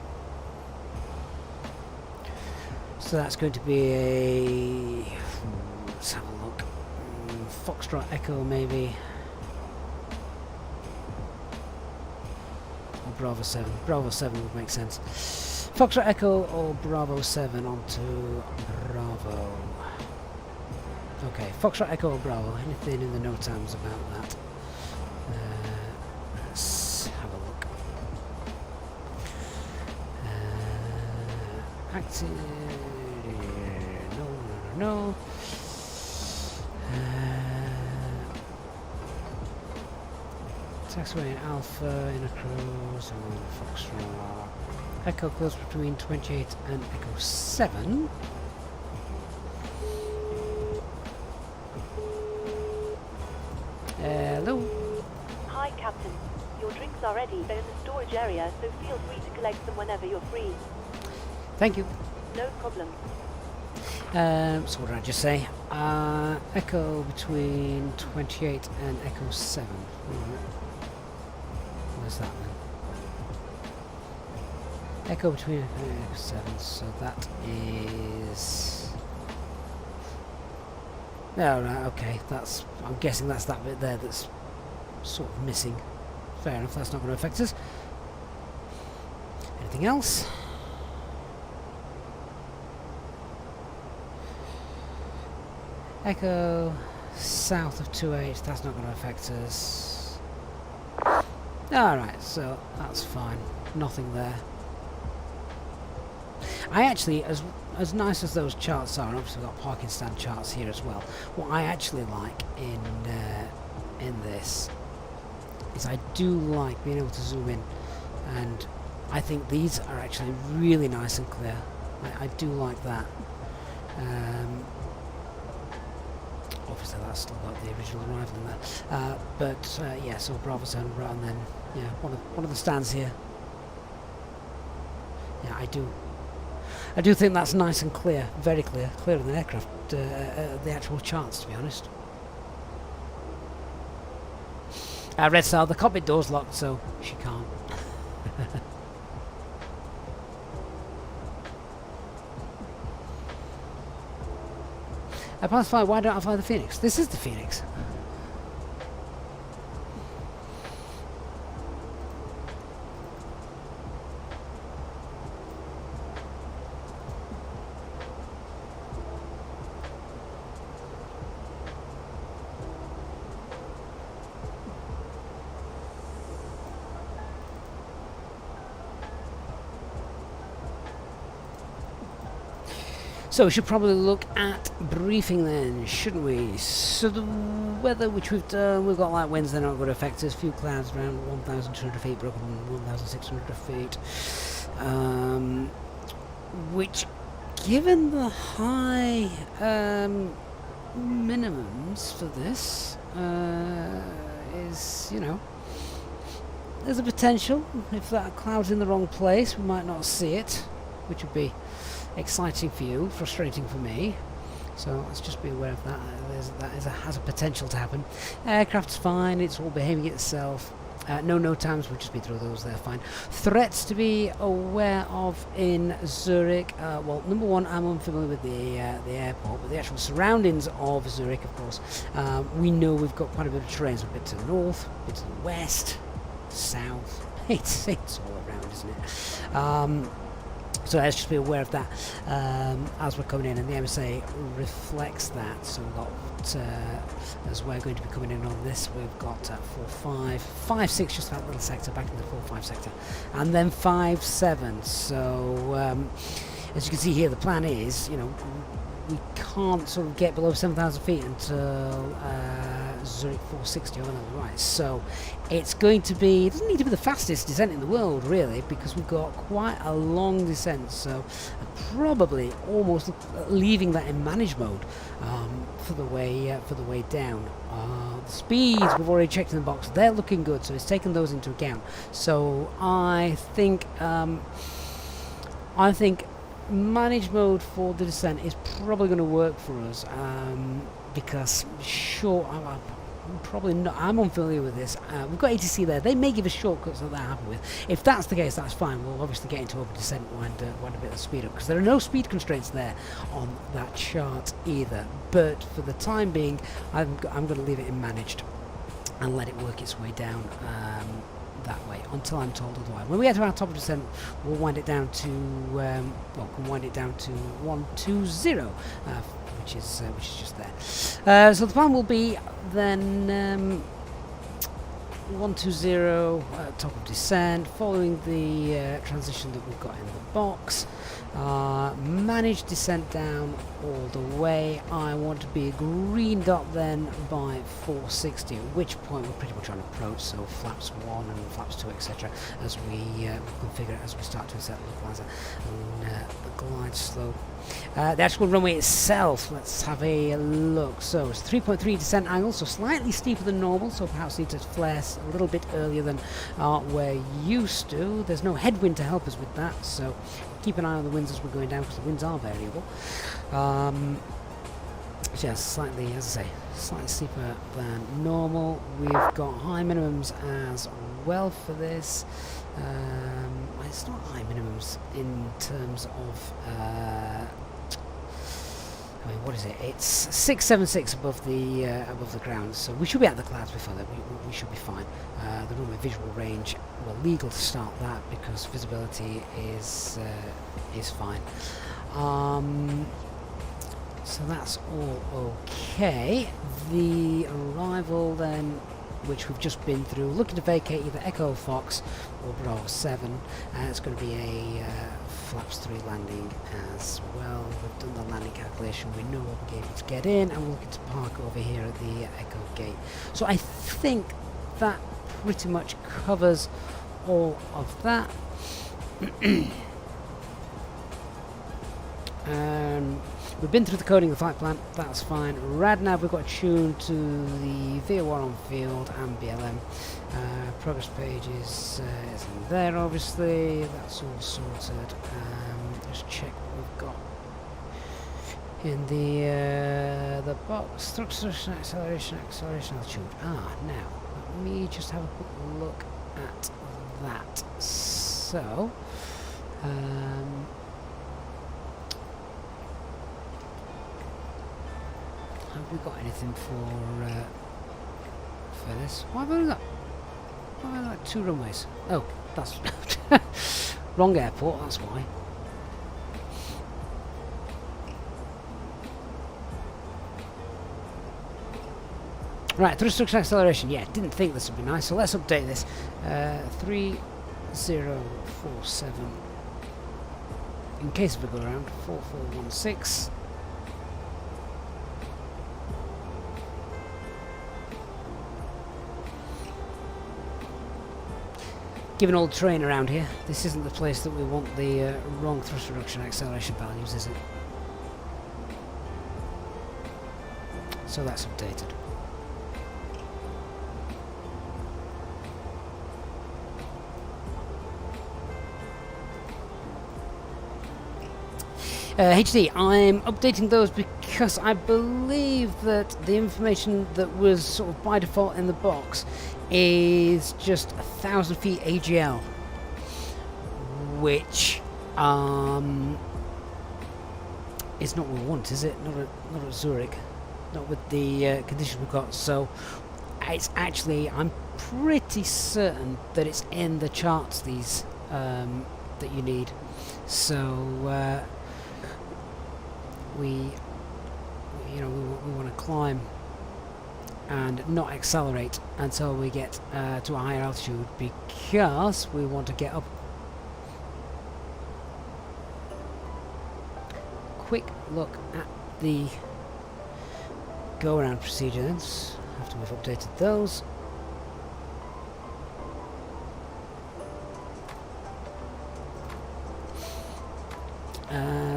So that's going to be a... let's have a look. Foxtrot Echo maybe. Or Bravo 7. Bravo 7 would make sense. Foxtrot Echo or Bravo 7 onto Bravo. Okay, Foxtrot Echo or Bravo. Anything in the NoTAMs about that? Let's have a look. Active. No. Taxiway Alpha in a cruise on Foxtrot. Echo close between 28 and Echo 7. Hello. Hi, Captain. Your drinks are ready. They're in the storage area, so feel free to collect them whenever you're free. Thank you. No problem. So what did I just say? Echo between 28 and Echo 7. Where's that then? Echo between Echo 7, so that is... oh, right, okay, that's... I'm guessing that's that bit there that's sort of missing. Fair enough, that's not going to affect us. Anything else? Echo south of 28, that's not going to affect us. Alright, so that's fine. Nothing there. I actually, as nice as those charts are, and obviously we've got parking stand charts here as well, what I actually like in this is I do like being able to zoom in, and I think these are actually really nice and clear. I do like that. Obviously that's still got the original arrival in there, but yeah, so Bravo 7 right, and then yeah, one of the stands here. Yeah, I do think that's nice and clear, very clear, clearer than aircraft, the actual charts, to be honest. Red Star, the cockpit door's locked, so she can't. I pass fly, why don't I fly the Phoenix? This is the Phoenix. So we should probably look at briefing then, shouldn't we? So the weather, which we've done, we've got light winds, they're not going to affect us. Few clouds around 1,200 feet, broken 1,600 feet. Which given the high minimums for this, is, you know, there's a potential. If that cloud's in the wrong place, we might not see it, which would be exciting for you, frustrating for me. So let's just be aware of that. Has a potential to happen. Aircraft's fine, it's all behaving itself. No NoTAMs, we'll just be through those, they're fine. Threats to be aware of in Zurich. Well, number one, I'm unfamiliar with the airport, but the actual surroundings of Zurich, of course. We know we've got quite a bit of terrain, so a bit to the north, a bit to the west, south. It's all around, isn't it? So let's just be aware of that as we're coming in, and the MSA reflects that. So we've got, as we're going to be coming in on this, we've got 4-5, 5-6, just that little sector, back into the 4-5 sector, and then 5-7. So as you can see here, the plan is, you know, we can't sort of get below 7,000 feet until Zurich 460 over on the right. So it's going to be, it doesn't need to be the fastest descent in the world really, because we've got quite a long descent, so probably almost leaving that in manage mode for the way down. The speeds we've already checked in the box, they're looking good, so it's taken those into account. So I think manage mode for the descent is probably going to work for us, because sure, I'm probably not, I'm unfamiliar with this. We've got ATC there, they may give us shortcuts that they're happy with. If that's the case, that's fine. We'll obviously get into open descent, wind a bit of speed up, because there are no speed constraints there on that chart either. But for the time being, I'm going to leave it in managed and let it work its way down that way until I'm told otherwise. When we get to our top of descent, we'll wind it down to can wind it down to 120, which is just there. So the plan will be then 120 top of descent, following the transition that we've got in the box. Manage descent down all the way. I want to be a green dot then by 460, at which point we're pretty much on approach, so flaps 1 and flaps 2, etc. as we configure as we start to set the plaza and the glide slope. The actual runway itself, let's have a look. So it's 3.3 descent angle, so slightly steeper than normal, so perhaps need to flare a little bit earlier than we're used to. There's no headwind to help us with that, so keep an eye on the winds as we're going down, because the winds are variable. So yeah, slightly, as I say, slightly steeper than normal. We've got high minimums as well for this. It's not high minimums in terms of I mean, what is it? It's 676 above the ground, so we should be at the clouds before that. We should be fine. The runway visual range, we're legal to start that because visibility is fine. So that's all okay. The arrival then, which we've just been through, looking to vacate either Echo Fox or Bravo 7. It's going to be a flaps 3 landing as well. We've done the landing calculation, we know what we're able to get in, and we're looking to park over here at the Echo Gate. So I think that pretty much covers all of that. We've been through the coding of the flight plan, that's fine. RadNav, we've got tuned to the VO1 on field and BLM. Progress page is in there, obviously, that's all sorted. Just check what we've got in the box. Structure, acceleration, altitude. Now, let me just have a quick look at that. So, have we got anything for this? Why have I got 2 runways? Oh, that's wrong airport, that's why. Right, thrust reduction acceleration. Yeah, didn't think this would be nice, so let's update this. 3047. In case of a go around, 4416. given all the terrain around here, this isn't the place that we want the wrong thrust reduction acceleration values, is it? So that's updated. HD, I'm updating those because I believe that the information that was sort of by default in the box is just 1,000 feet AGL, which is not what we want, is it? Not at Zurich, not with the conditions we've got. So it's actually, I'm pretty certain that it's in the charts, these that you need. So we want to climb and not accelerate until we get to a higher altitude, because we want to get up. Quick look at the go around procedures after we've updated those.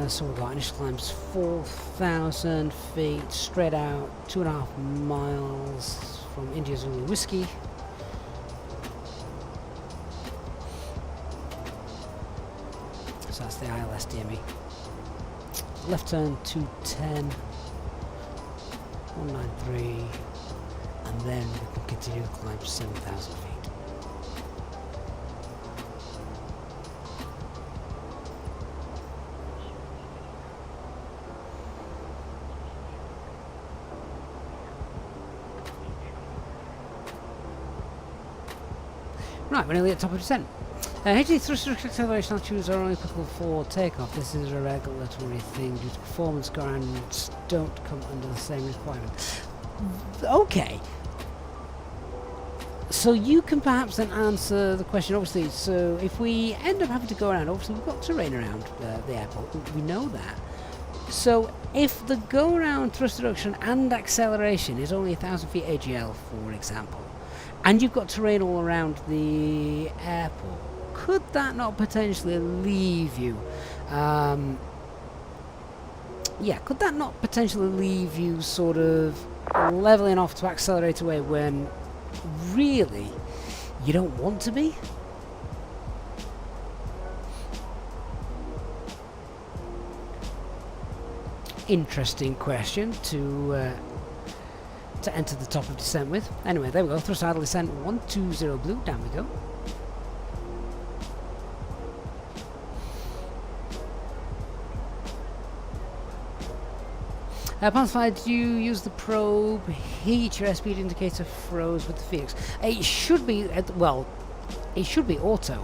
So we've got initial climbs 4,000 feet straight out, 2.5 miles from India Zulu Whiskey. So that's the ILS DME. Left turn 210, 193, and then we can continue to climb 7,000 feet. Right, we're nearly at the top of descent. HD thrust acceleration altitudes are only applicable for takeoff. This is a regulatory thing due to performance. Grounds don't come under the same requirement. Okay. So you can perhaps then answer the question, obviously. So if we end up having to go around, obviously we've got terrain around the airport. We know that. So if the go around thrust reduction and acceleration is only 1,000 feet AGL, for example, and you've got terrain all around the airport, could that not potentially leave you could that not potentially leave you sort of leveling off to accelerate away when really you don't want to be? Interesting question to enter the top of descent with. Anyway, there we go. Thrust idle descent 120 blue. Down we go. Pathfinder, did you use the probe heat? Your airspeed indicator froze with the Phoenix. It should be, well, it should be auto.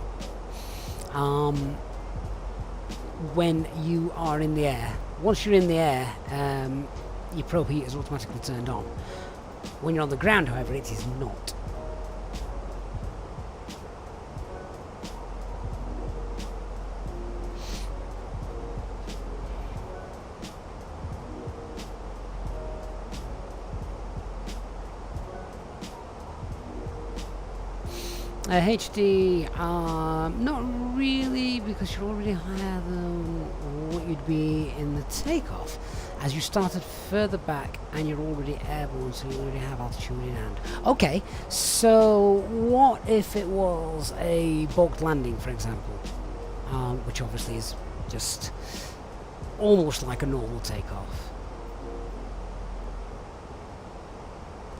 When you are in the air. Once you're in the air, your probe heat is automatically turned on. When you're on the ground, however, it is not. HD, not really, because you're already higher than what you'd be in the takeoff, as you started further back and you're already airborne, so you already have altitude in hand. Okay, so what if it was a bulk landing, for example, which obviously is just almost like a normal takeoff.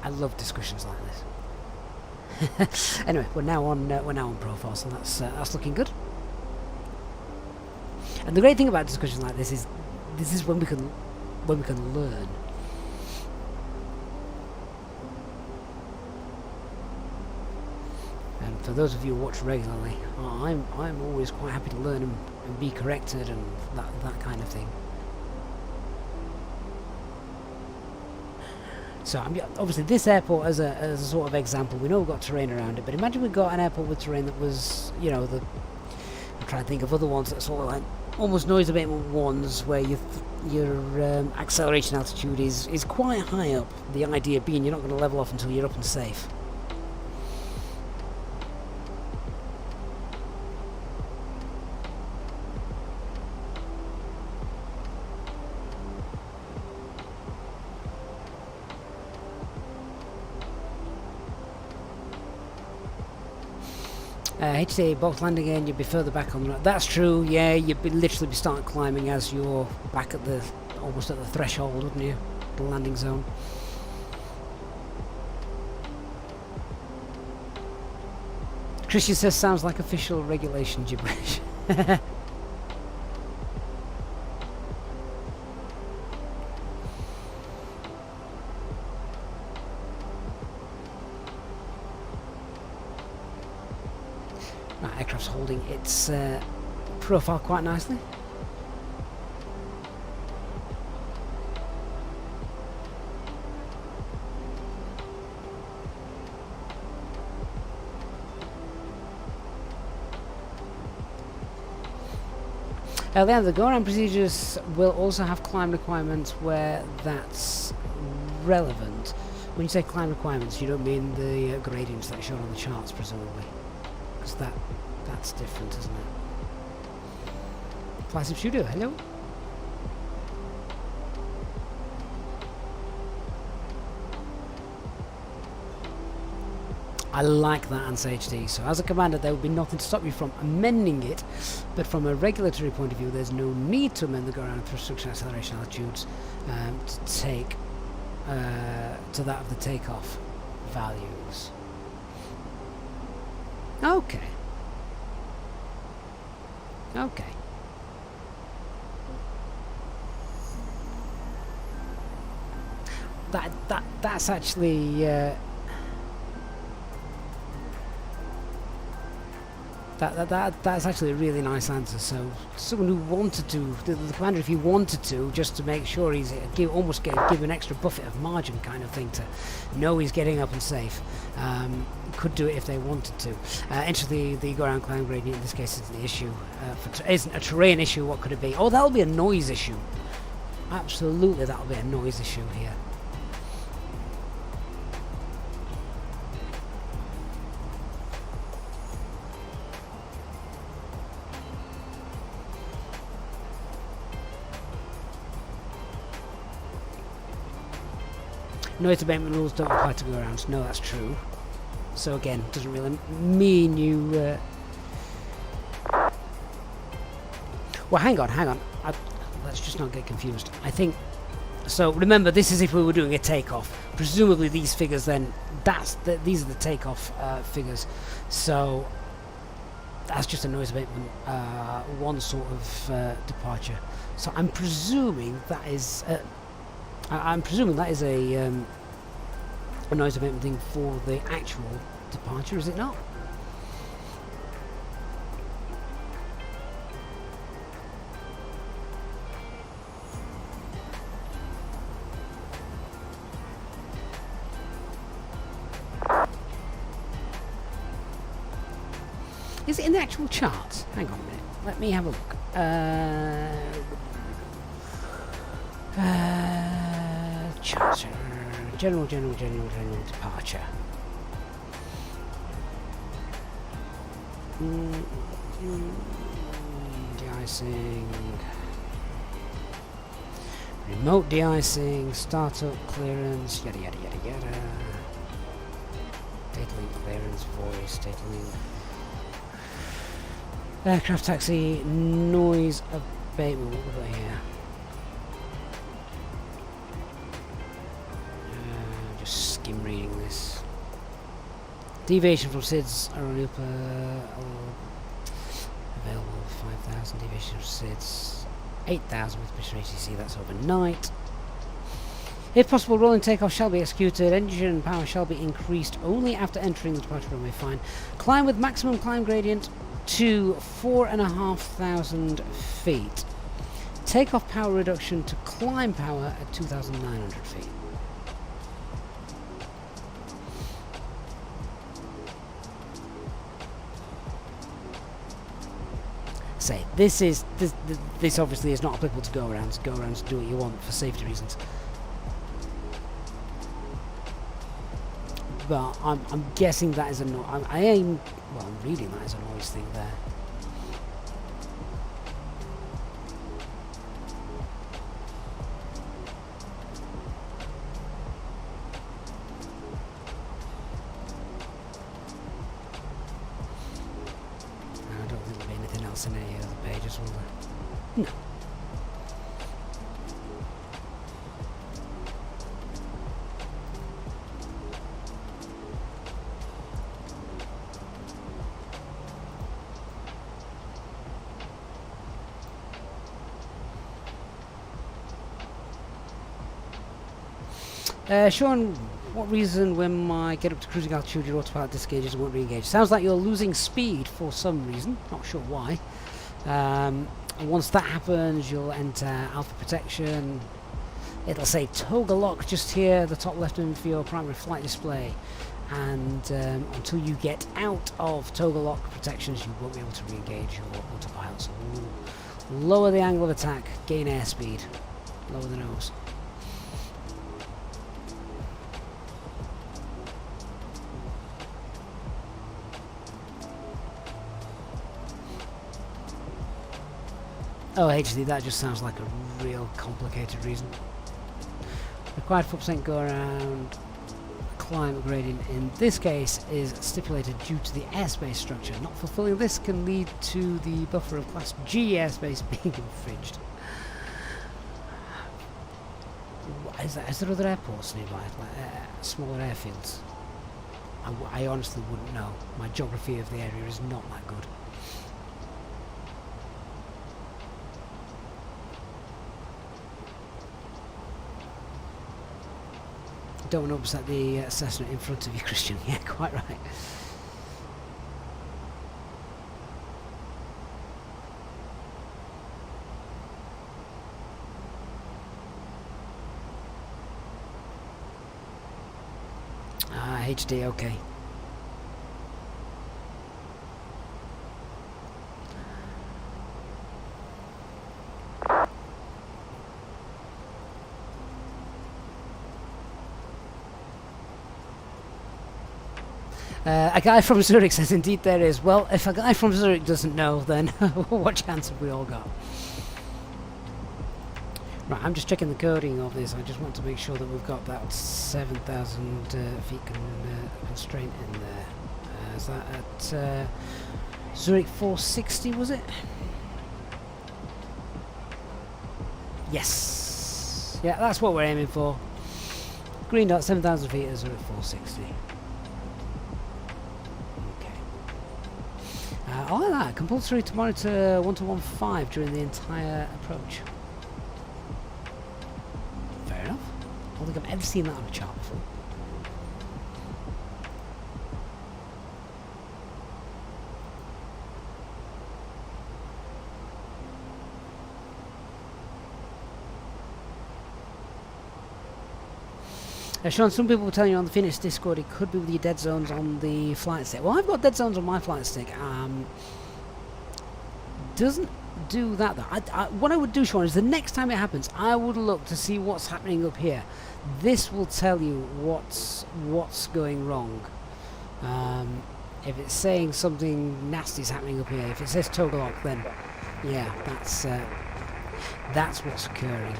I love discussions like this. Anyway, we're now on profile, so that's looking good. And the great thing about discussions like this is when we can learn. And for those of you who watch regularly, I'm always quite happy to learn and be corrected and that kind of thing. So obviously this airport as a sort of example, we know we've got terrain around it, but imagine we've got an airport with terrain that was, you know, I'm trying to think of other ones that sort of like almost noise abatement ones where your acceleration altitude is quite high up. The idea being you're not going to level off until you're up and safe. HTA box landing in, you'd be further back on the road. That's true, yeah, you'd be literally be starting climbing as you're back at the, almost at the threshold, wouldn't you? The landing zone. Christian says sounds like official regulation gibberish. Right, aircraft's holding its profile quite nicely. The go-around procedures will also have climb requirements where that's relevant. When you say climb requirements, you don't mean the gradients that are shown on the charts, presumably, because that's different, isn't it? Flysim Studio, hello. I like that answer, HD. So as a commander, there would be nothing to stop you from amending it, but from a regulatory point of view, there's no need to amend the go-around thrust restriction acceleration altitudes to take to that of the takeoff values. Okay. Okay. That's actually that's actually a really nice answer. So someone who wanted to, the commander, if he wanted to, just to make sure he's give an extra buffet of margin kind of thing to know he's getting up and safe, could do it if they wanted to. Actually, the go-around climb gradient in this case isn't the issue. Isn't a terrain issue. What could it be? Oh, that'll be a noise issue. Absolutely, that'll be a noise issue here. Noise abatement rules don't apply to go-arounds. No, that's true. So again, doesn't really mean you... Well, hang on. Let's just not get confused. I think... So remember, this is if we were doing a takeoff. Presumably these figures then, these are the takeoff figures. So that's just a noise abatement, one sort of departure. So I'm presuming that is... I'm presuming that is a noise abatement thing for the actual departure, is it not? Is it in the actual charts? Hang on a minute. Let me have a look. Charter. General departure. De-icing. Remote de-icing. Startup clearance. Yada yada yada yada. Data link clearance. Voice. Data link. Aircraft taxi. Noise abatement. What have we got here? Skim reading this. Deviation from SIDS are only up available 5,000. Deviation from SIDS 8,000 with mission ATC. That's overnight. If possible, rolling takeoff shall be executed. Engine power shall be increased only after entering the departure runway. Fine. Climb with maximum climb gradient to 4,500 feet. Takeoff power reduction to climb power at 2,900 feet. Say this obviously is not applicable to go-arounds. Go-arounds do what you want for safety reasons. But I'm guessing that is a no. I'm reading that as a noise thing there. this in any other pages, will there? No. Sean, what reason when I get up to cruising altitude your autopilot disengages and won't re-engage? Sounds like you're losing speed for some reason, not sure why. And once that happens, you'll enter alpha protection. It'll say toggle lock just here, the top left of your primary flight display. And until you get out of toggle lock protections, you won't be able to re-engage your autopilot. So lower the angle of attack, gain airspeed, lower the nose. Oh, HD, that just sounds like a real complicated reason. Required 4% go around climb gradient in this case is stipulated due to the airspace structure. Not fulfilling this can lead to the buffer of Class G airspace being infringed. Is there other airports nearby, like smaller airfields? I honestly wouldn't know. My geography of the area is not that good. Don't want to upset the Cessna in front of you, Christian. Yeah, quite right. HD, okay. A guy from Zurich says, indeed there is. Well, if a guy from Zurich doesn't know, then what chance have we all got? Right, I'm just checking the coding of this. I just want to make sure that we've got that 7,000 feet constraint in there. Is that at Zurich 460, was it? Yes. Yeah, that's what we're aiming for. Green dot, 7,000 feet at Zurich 460. I like that. Compulsory to monitor 1215 during the entire approach. Fair enough. I don't think I've ever seen that on a chart before. Sean, some people were telling you on the Fenix Discord it could be with your dead zones on the flight stick. Well, I've got dead zones on my flight stick. Doesn't do that though. What I would do, Sean, is the next time it happens, I would look to see what's happening up here. This will tell you what's going wrong. If it's saying something nasty is happening up here, if it says toggle lock, then yeah, that's what's occurring.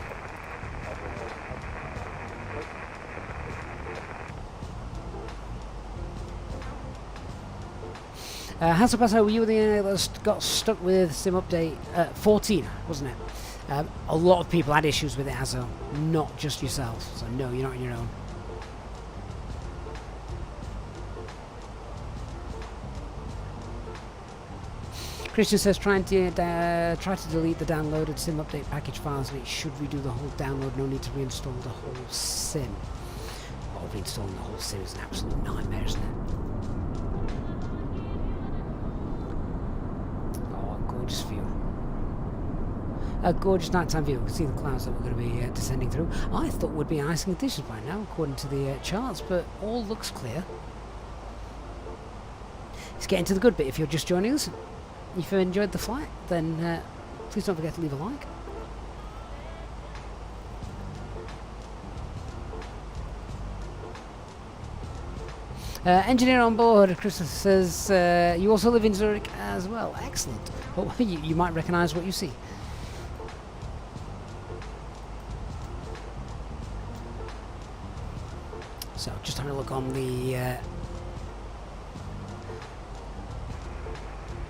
Hasselpasso, were you the that got stuck with sim update 14, wasn't it? A lot of people had issues with it, Hasso, not just yourself. So no, you're not on your own. Christian says try to delete the downloaded sim update package files and it should redo the whole download. No need to reinstall the whole sim. Well, reinstalling the whole sim is an absolute nightmare, isn't it? Gorgeous view. A gorgeous nighttime view. You can see the clouds that we're going to be descending through. I thought would be icing conditions by now, according to the charts, but all looks clear. Let's get into the good bit. If you're just joining us, if you enjoyed the flight, then please don't forget to leave a like. Engineer on board, Christopher says, you also live in Zurich as well. Excellent. Well, you might recognise what you see. So, just having a look on the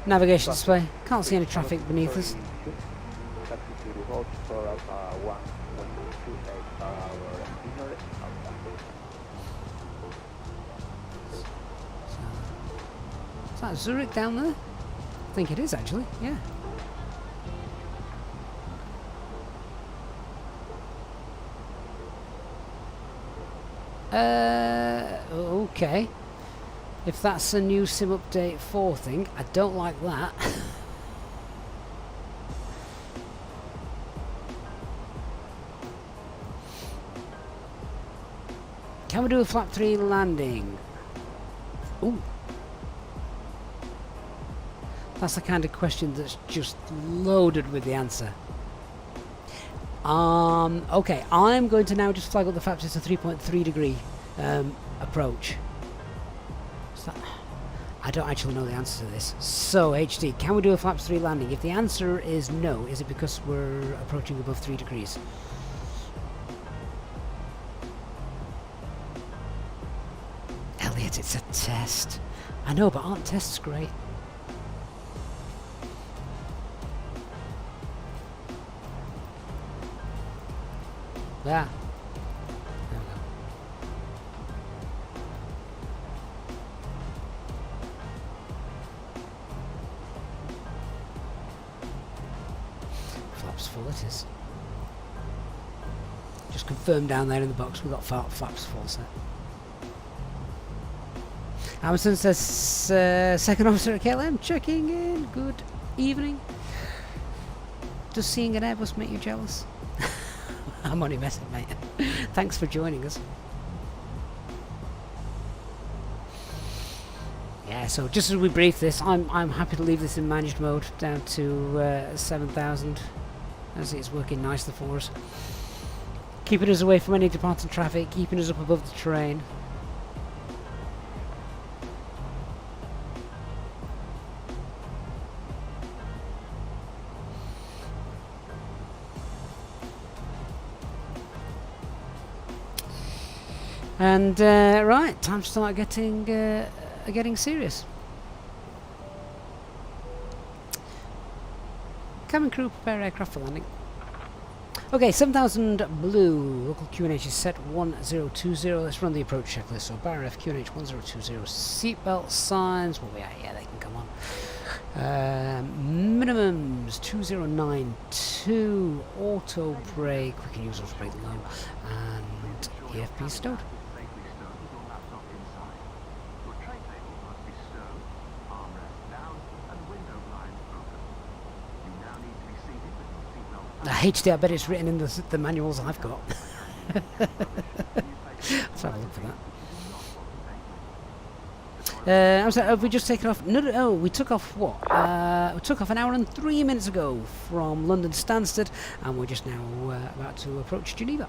Navigation display. Can't see any traffic beneath us. Is that Zurich down there? I think it is actually, yeah. Okay. If that's a new SIM update 4 thing, I don't like that. Can we do a flap 3 landing? Ooh. That's the kind of question that's just loaded with the answer. Okay, I'm going to now just flag up the fact it's a 3.3 degree approach. So I don't actually know the answer to this. So, HD, can we do a flaps 3 landing? If the answer is no, is it because we're approaching above 3 degrees? Elliot, it's a test. I know, but aren't tests great? Yeah. There we go. Flaps full it is. Just confirm down there in the box we've got flaps full set. Amazon says second officer at KLM checking in. Good evening. Does seeing an Airbus make you jealous? I'm only messing, mate. Thanks for joining us. Yeah, so just as we brief this, I'm happy to leave this in managed mode down to 7,000, as it's working nicely for us. Keeping us away from any departing traffic, keeping us up above the terrain. And right, time to start getting serious. Cabin crew, prepare aircraft for landing. Okay, 7,000 blue. Local QNH is set 1020. Let's run the approach checklist. So bar F QNH 1020. Seatbelt signs. Well, yeah, they can come on. Minimums 2092. Auto brake. We can use auto brake low. And EFP stowed. HD, I bet it's written in the manuals I've got. Let's have a look for that. I'm sorry, have we just taken off? No, we took off what? We took off an hour and 3 minutes ago from London Stansted, and we're just now about to approach Geneva.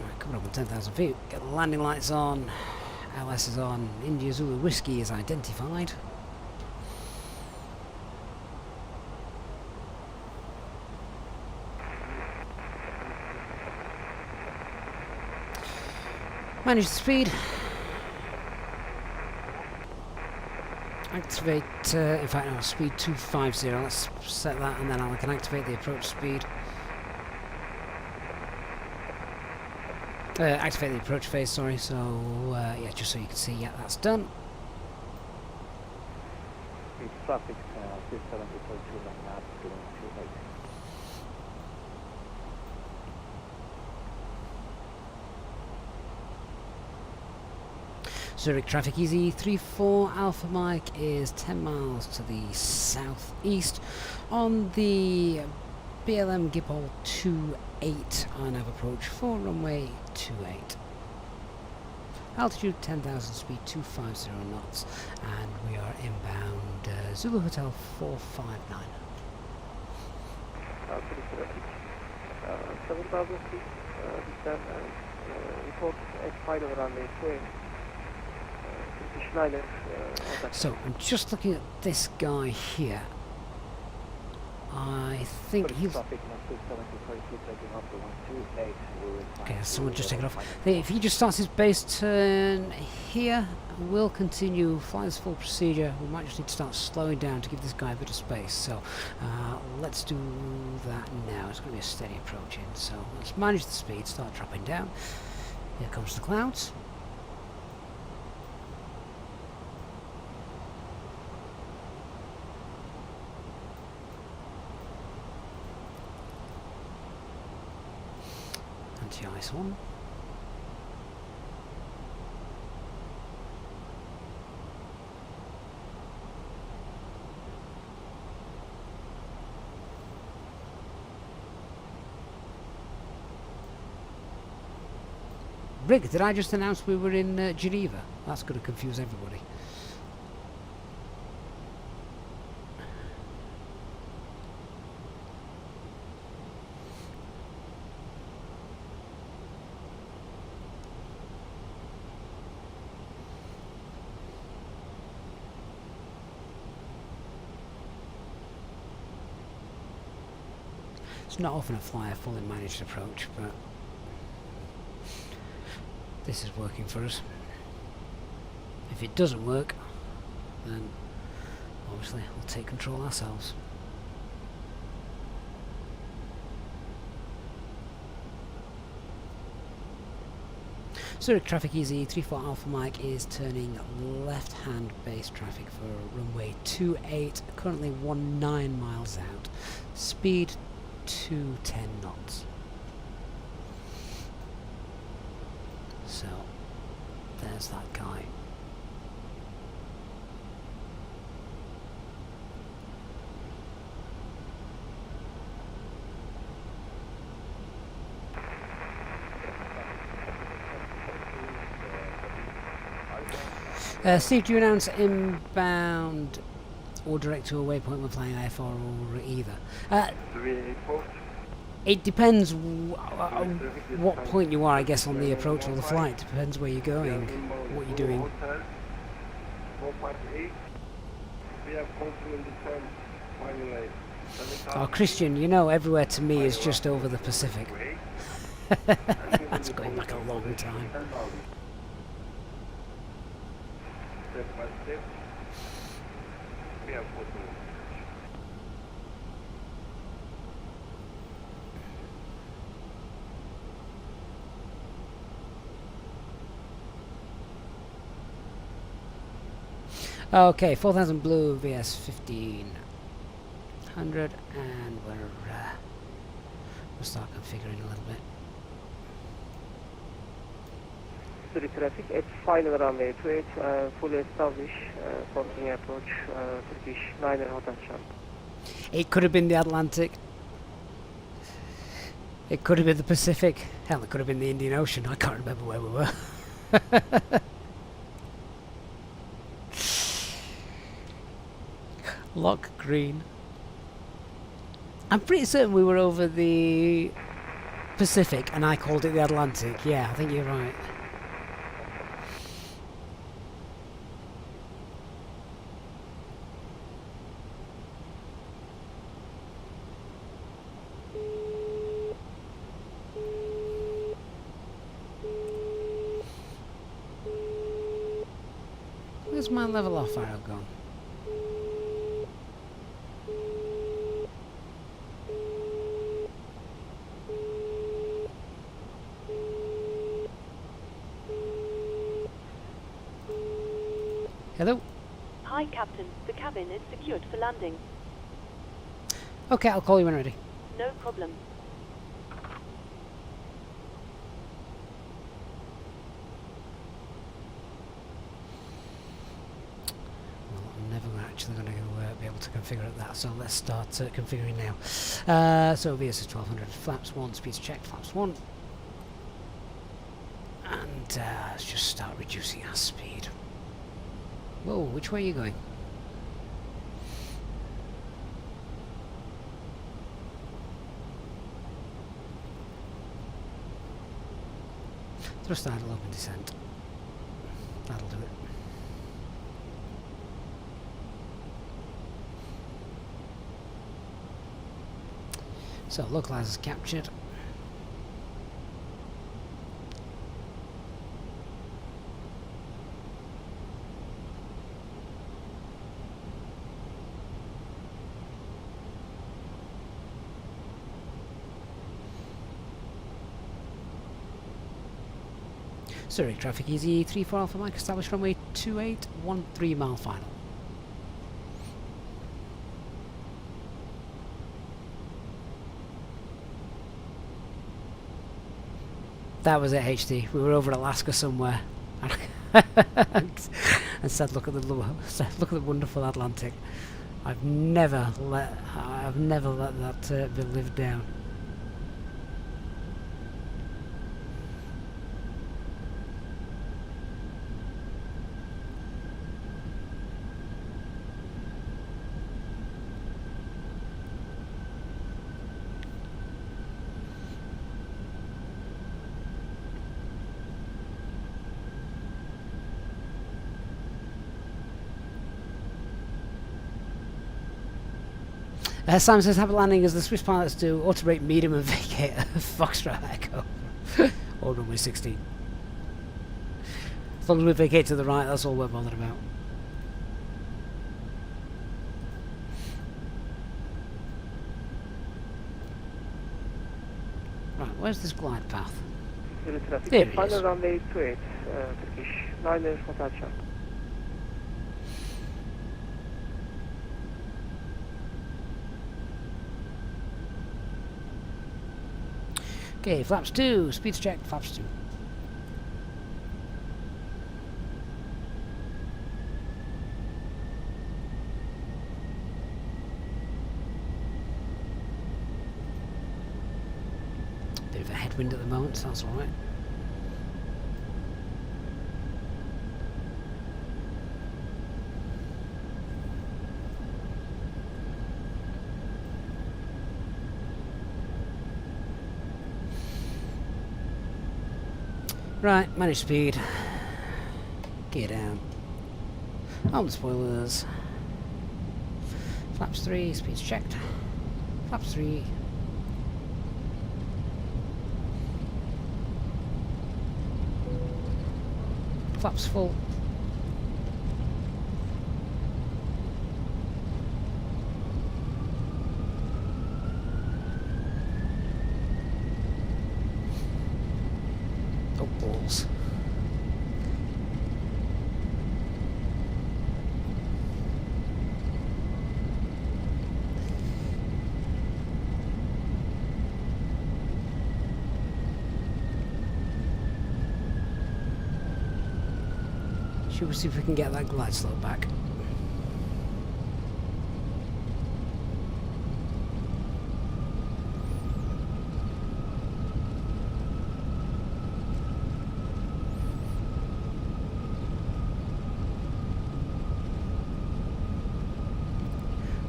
Right, coming up on 10,000 feet. Get the landing lights on. LS is on. India Zulu Whiskey is identified. Manage the speed. Activate, in fact no, speed 250. Let's set that and then I can activate the approach speed. Activate the approach phase, sorry, so yeah, just so you can see, yeah, that's done. Traffic, Zurich traffic easy, 34 Alpha Mike is 10 miles to the southeast on the BLM Gippol 28 on nav approach for runway 28. Altitude 10,000, speed 250 knots, and we are inbound Zulu Hotel 459. 7,000 feet, descend and report X-Fighter runway 2. So I'm just looking at this guy here. I think he'll... Okay, someone just take it off. If he just starts his base turn here, we'll continue, fly this full procedure. We might just need to start slowing down to give this guy a bit of space. So let's do that now. It's going to be a steady approach in. So let's manage the speed, start dropping down. Here comes the clouds. Anti-ice one. Rick, did I just announce we were in Geneva? That's going to confuse everybody. It's not often I fly a fully managed approach, but this is working for us. If it doesn't work, then obviously we'll take control ourselves. Zurich traffic easy, 34 Alpha Mike is turning left hand base traffic for runway 28, currently 19 miles out, speed 210 knots. So there's that guy. Steve, do you announce inbound or direct to a waypoint when flying IFR or either? It depends what point you are, I guess, on the approach or the flight. Depends where you're going, what you're doing. Oh, Christian, you know, everywhere to me is just over the Pacific. That's going back a long time. Okay, 4000 blue VS 1500, and we'll start configuring a little bit. Zurich traffic at final runway 28, fully established, continuing approach, Turkish 9 hot and jump. It could have been the Atlantic. It could have been the Pacific. Hell, it could have been the Indian Ocean. I can't remember where we were. Lock green. I'm pretty certain we were over the Pacific and I called it the Atlantic. Yeah, I think you're right. Where's my level off arrow gone? Hello? Hi, Captain. The cabin is secured for landing. Okay, I'll call you when ready. No problem. Well, I'm never actually going to be able to configure it that, so let's start configuring now. So VS is 1200, flaps 1, speeds check, flaps 1. And let's just start reducing our speed. Whoa, which way are you going? Thrust idle open descent. That'll do it. So localizers captured. Zurich traffic easy 34 Alpha Mike, established runway 28, 13 mile final. That was it, HD. We were over Alaska somewhere, and said, "Look at the wonderful Atlantic." I've never let that be lived down. Simon says, "Have a landing as the Swiss pilots do. Auto brake medium and vacate Foxtrot Echo." Or runway 16. As long as we vacate to the right, that's all we're bothered about. Right, where's this glide path? There it is. Final runway 28, Turkish 9 for touchdown. Okay, flaps 2, speeds check, flaps 2. Bit of a headwind at the moment, so that's alright. Right, manage speed. Gear down. Arm the spoilers. Flaps 3, speed's checked. Flaps 3. Flaps full. Oh, balls. Should we see if we can get that glide slope back?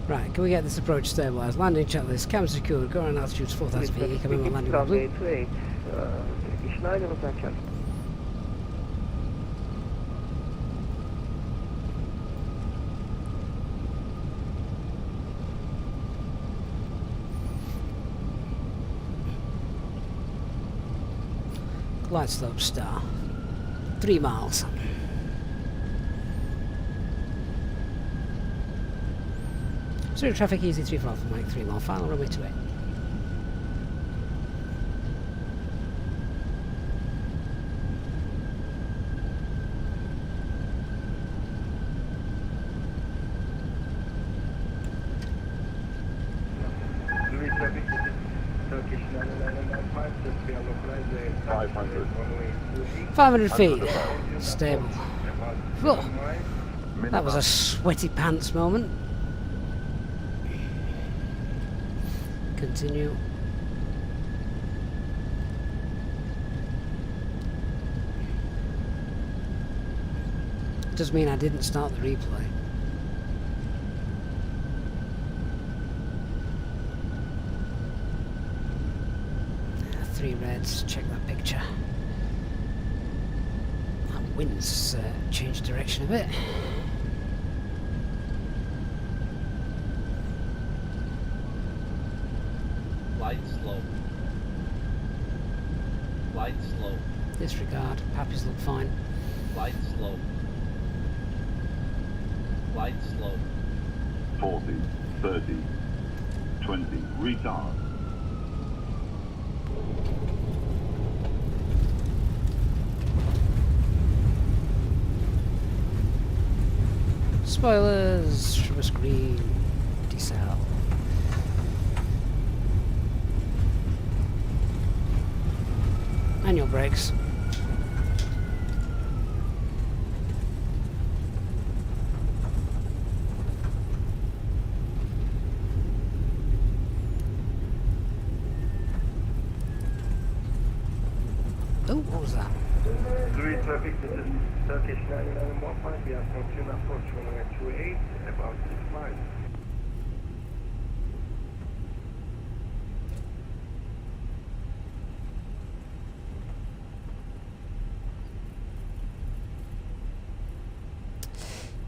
Right, can we get this approach stabilised? Landing checklist, camera secured, go on altitude 4,000 feet, coming on landing on blue. Turkish 9 for touchdown. Glide slope star. 3 miles. Zurich traffic easy 3 for Alpha Mike, 3 mile final, runway 28. Zurich traffic, Turkish 995, just be localized 500. 500 feet. Stable. Whoa. That was a sweaty pants moment. Continue. Does mean I didn't start the replay. Three reds, check that picture. That wind's changed direction a bit. Light slow. Light slow. Disregard. Pappies look fine. Light slow. Light slow. 40, 30, 20, retard. Spoilers from a screen. Decel. Manual brakes. Oh, what was that? Zurich traffic, this is Turkish 91115. We have Fortune approach 128, about 6 miles.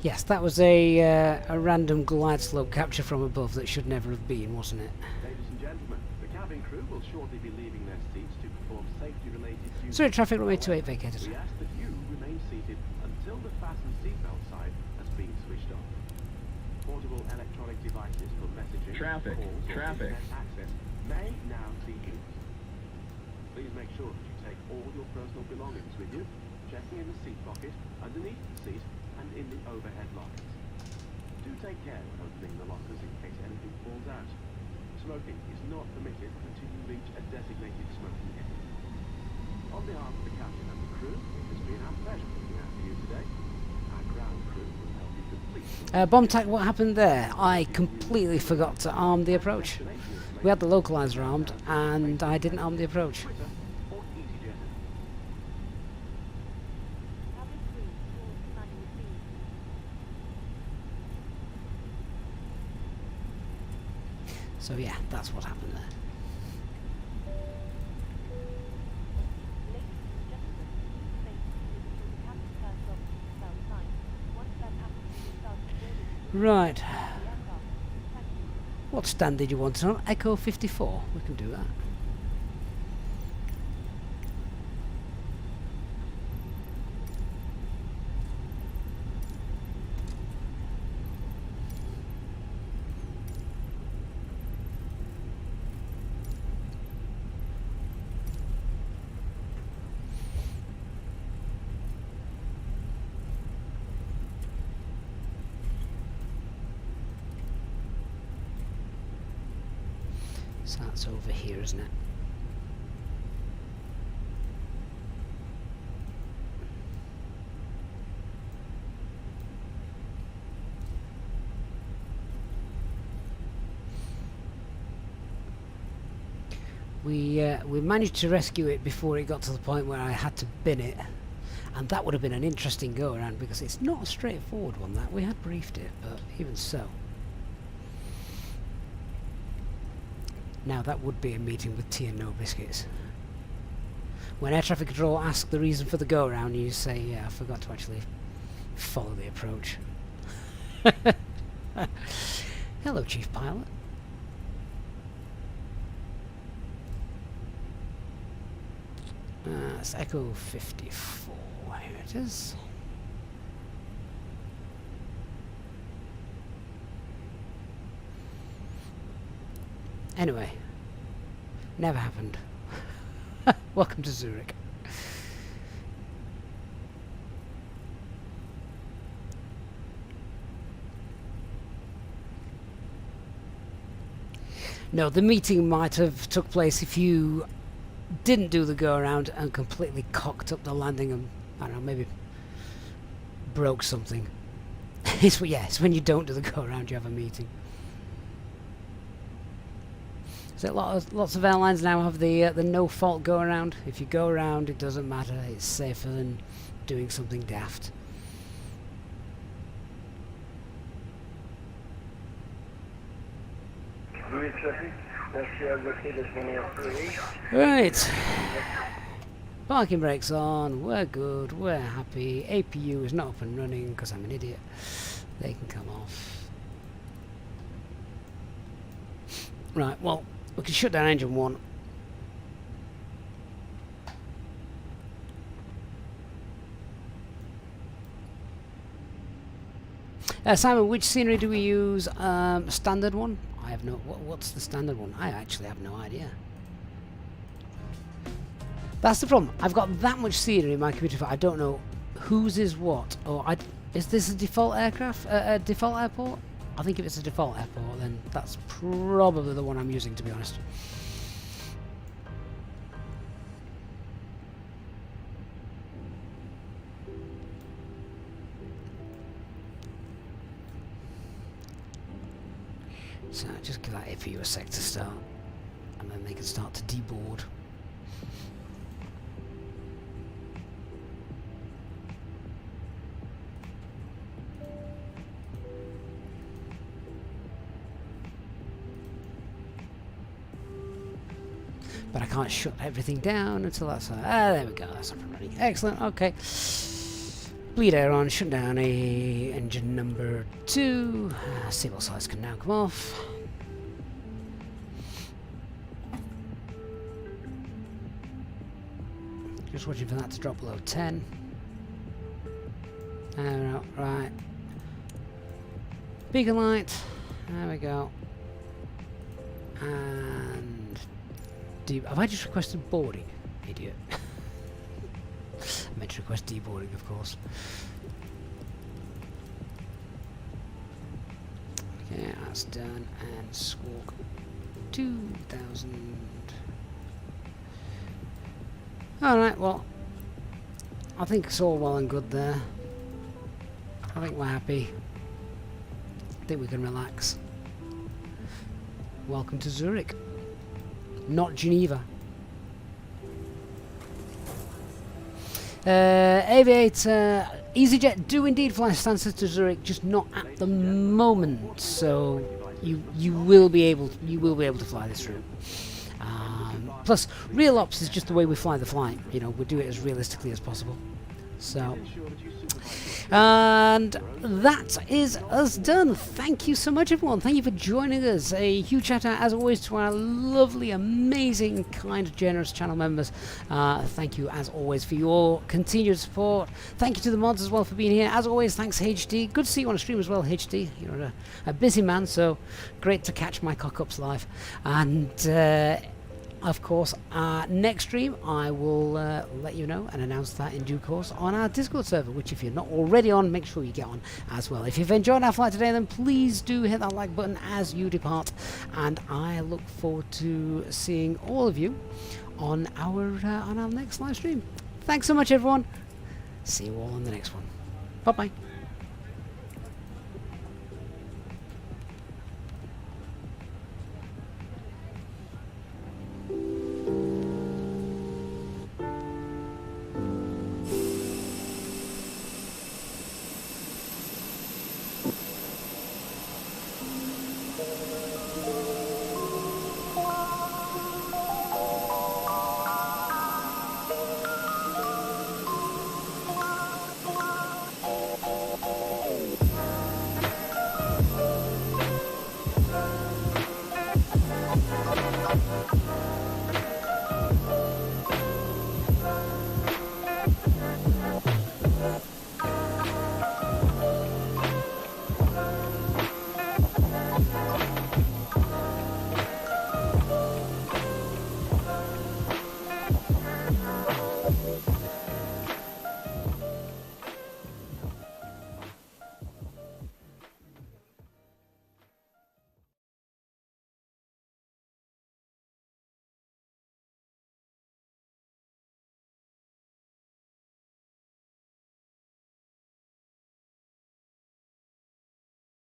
Yes, that was a random glide slope capture from above that should never have been, wasn't it? Ladies and gentlemen, the cabin crew will shortly be leaving their seats to perform safety-related duties. Zurich traffic runway 28 vacated. We ask that you remain seated until the fasten seatbelt sign has been switched off. Portable electronic devices for messaging, Traffic, calls, traffic. or internet access may now be used. Please make sure that you take all your personal belongings with you, checking in the seat pocket, underneath the seat, and in the overhead lockers. Do take care when opening the lockers in case anything falls out. Smoking is not permitted until you reach a designated smoking area. On behalf of the captain and the crew, it has been our pleasure looking after you today. Our ground crew will help you complete... Bombtac, what happened there? I completely forgot to arm the approach. We had the localizer armed, and I didn't arm the approach. So yeah, that's what happened there. Right. What stand did you want on? Echo 54. We can do that. So that's over here, isn't it? We managed to rescue it before it got to the point where I had to bin it, and that would have been an interesting go around because it's not a straightforward one. That we had briefed it, but even so. Now that would be a meeting with tea and no biscuits. When air traffic control asks the reason for the go around, you say, yeah, I forgot to actually follow the approach. Hello, Chief Pilot. It's Echo 54. Here it is. Anyway, never happened. Welcome to Zurich. No, the meeting might have took place if you didn't do the go around and completely cocked up the landing and, I don't know, maybe broke something. It's when you don't do the go around you have a meeting. So lots of airlines now have the no fault go around. If you go around, it doesn't matter. It's safer than doing something daft. Right. Parking brakes on. We're good. We're happy. APU is not up and running because I'm an idiot. They can come off. Right. Well, We can shut down engine 1. Simon, which scenery do we use? Standard one? I have no... What's the standard one? I actually have no idea. That's the problem. I've got that much scenery in my computer. I don't know whose is what. Or is this a default aircraft? A default airport? I think if it's a default airport, then that's probably the one I'm using, to be honest. So just give that APU a sec to start, and then they can start to deboard. But I can't shut everything down until that's... there we go, that's up and running. Excellent, okay. Bleed air on, shut down engine number 2. Seatbelt sides can now come off. Just watching for that to drop below 10. No, right. Beacon light. There we go. And... have I just requested boarding? Idiot. I meant to request deboarding, of course. Okay, that's done. And squawk 2000. Alright, well, I think it's all well and good there. I think we're happy. I think we can relax. Welcome to Zurich. Not Geneva. Aviator, Easyjet do indeed fly Stansted to Zurich, just not at the moment. So you will be able to fly this route. Plus, real ops is just the way we fly the flight. You know, we do it as realistically as possible. So, and that is us done. Thank you so much, everyone. Thank you for joining us. A huge shout out, as always, to our lovely, amazing, kind, generous channel members. Thank you, as always, for your continued support. Thank you to the mods as well for being here. As always, thanks, HD. Good to see you on a stream as well, HD. You're a busy man, so great to catch my cock-ups live. And... of course, next stream I will let you know and announce that in due course on our Discord server, which if you're not already on, make sure you get on as well. If you've enjoyed our flight today, then please do hit that like button as you depart, and I look forward to seeing all of you on our next live stream. Thanks so much, everyone. See you all on the next one. Bye-bye.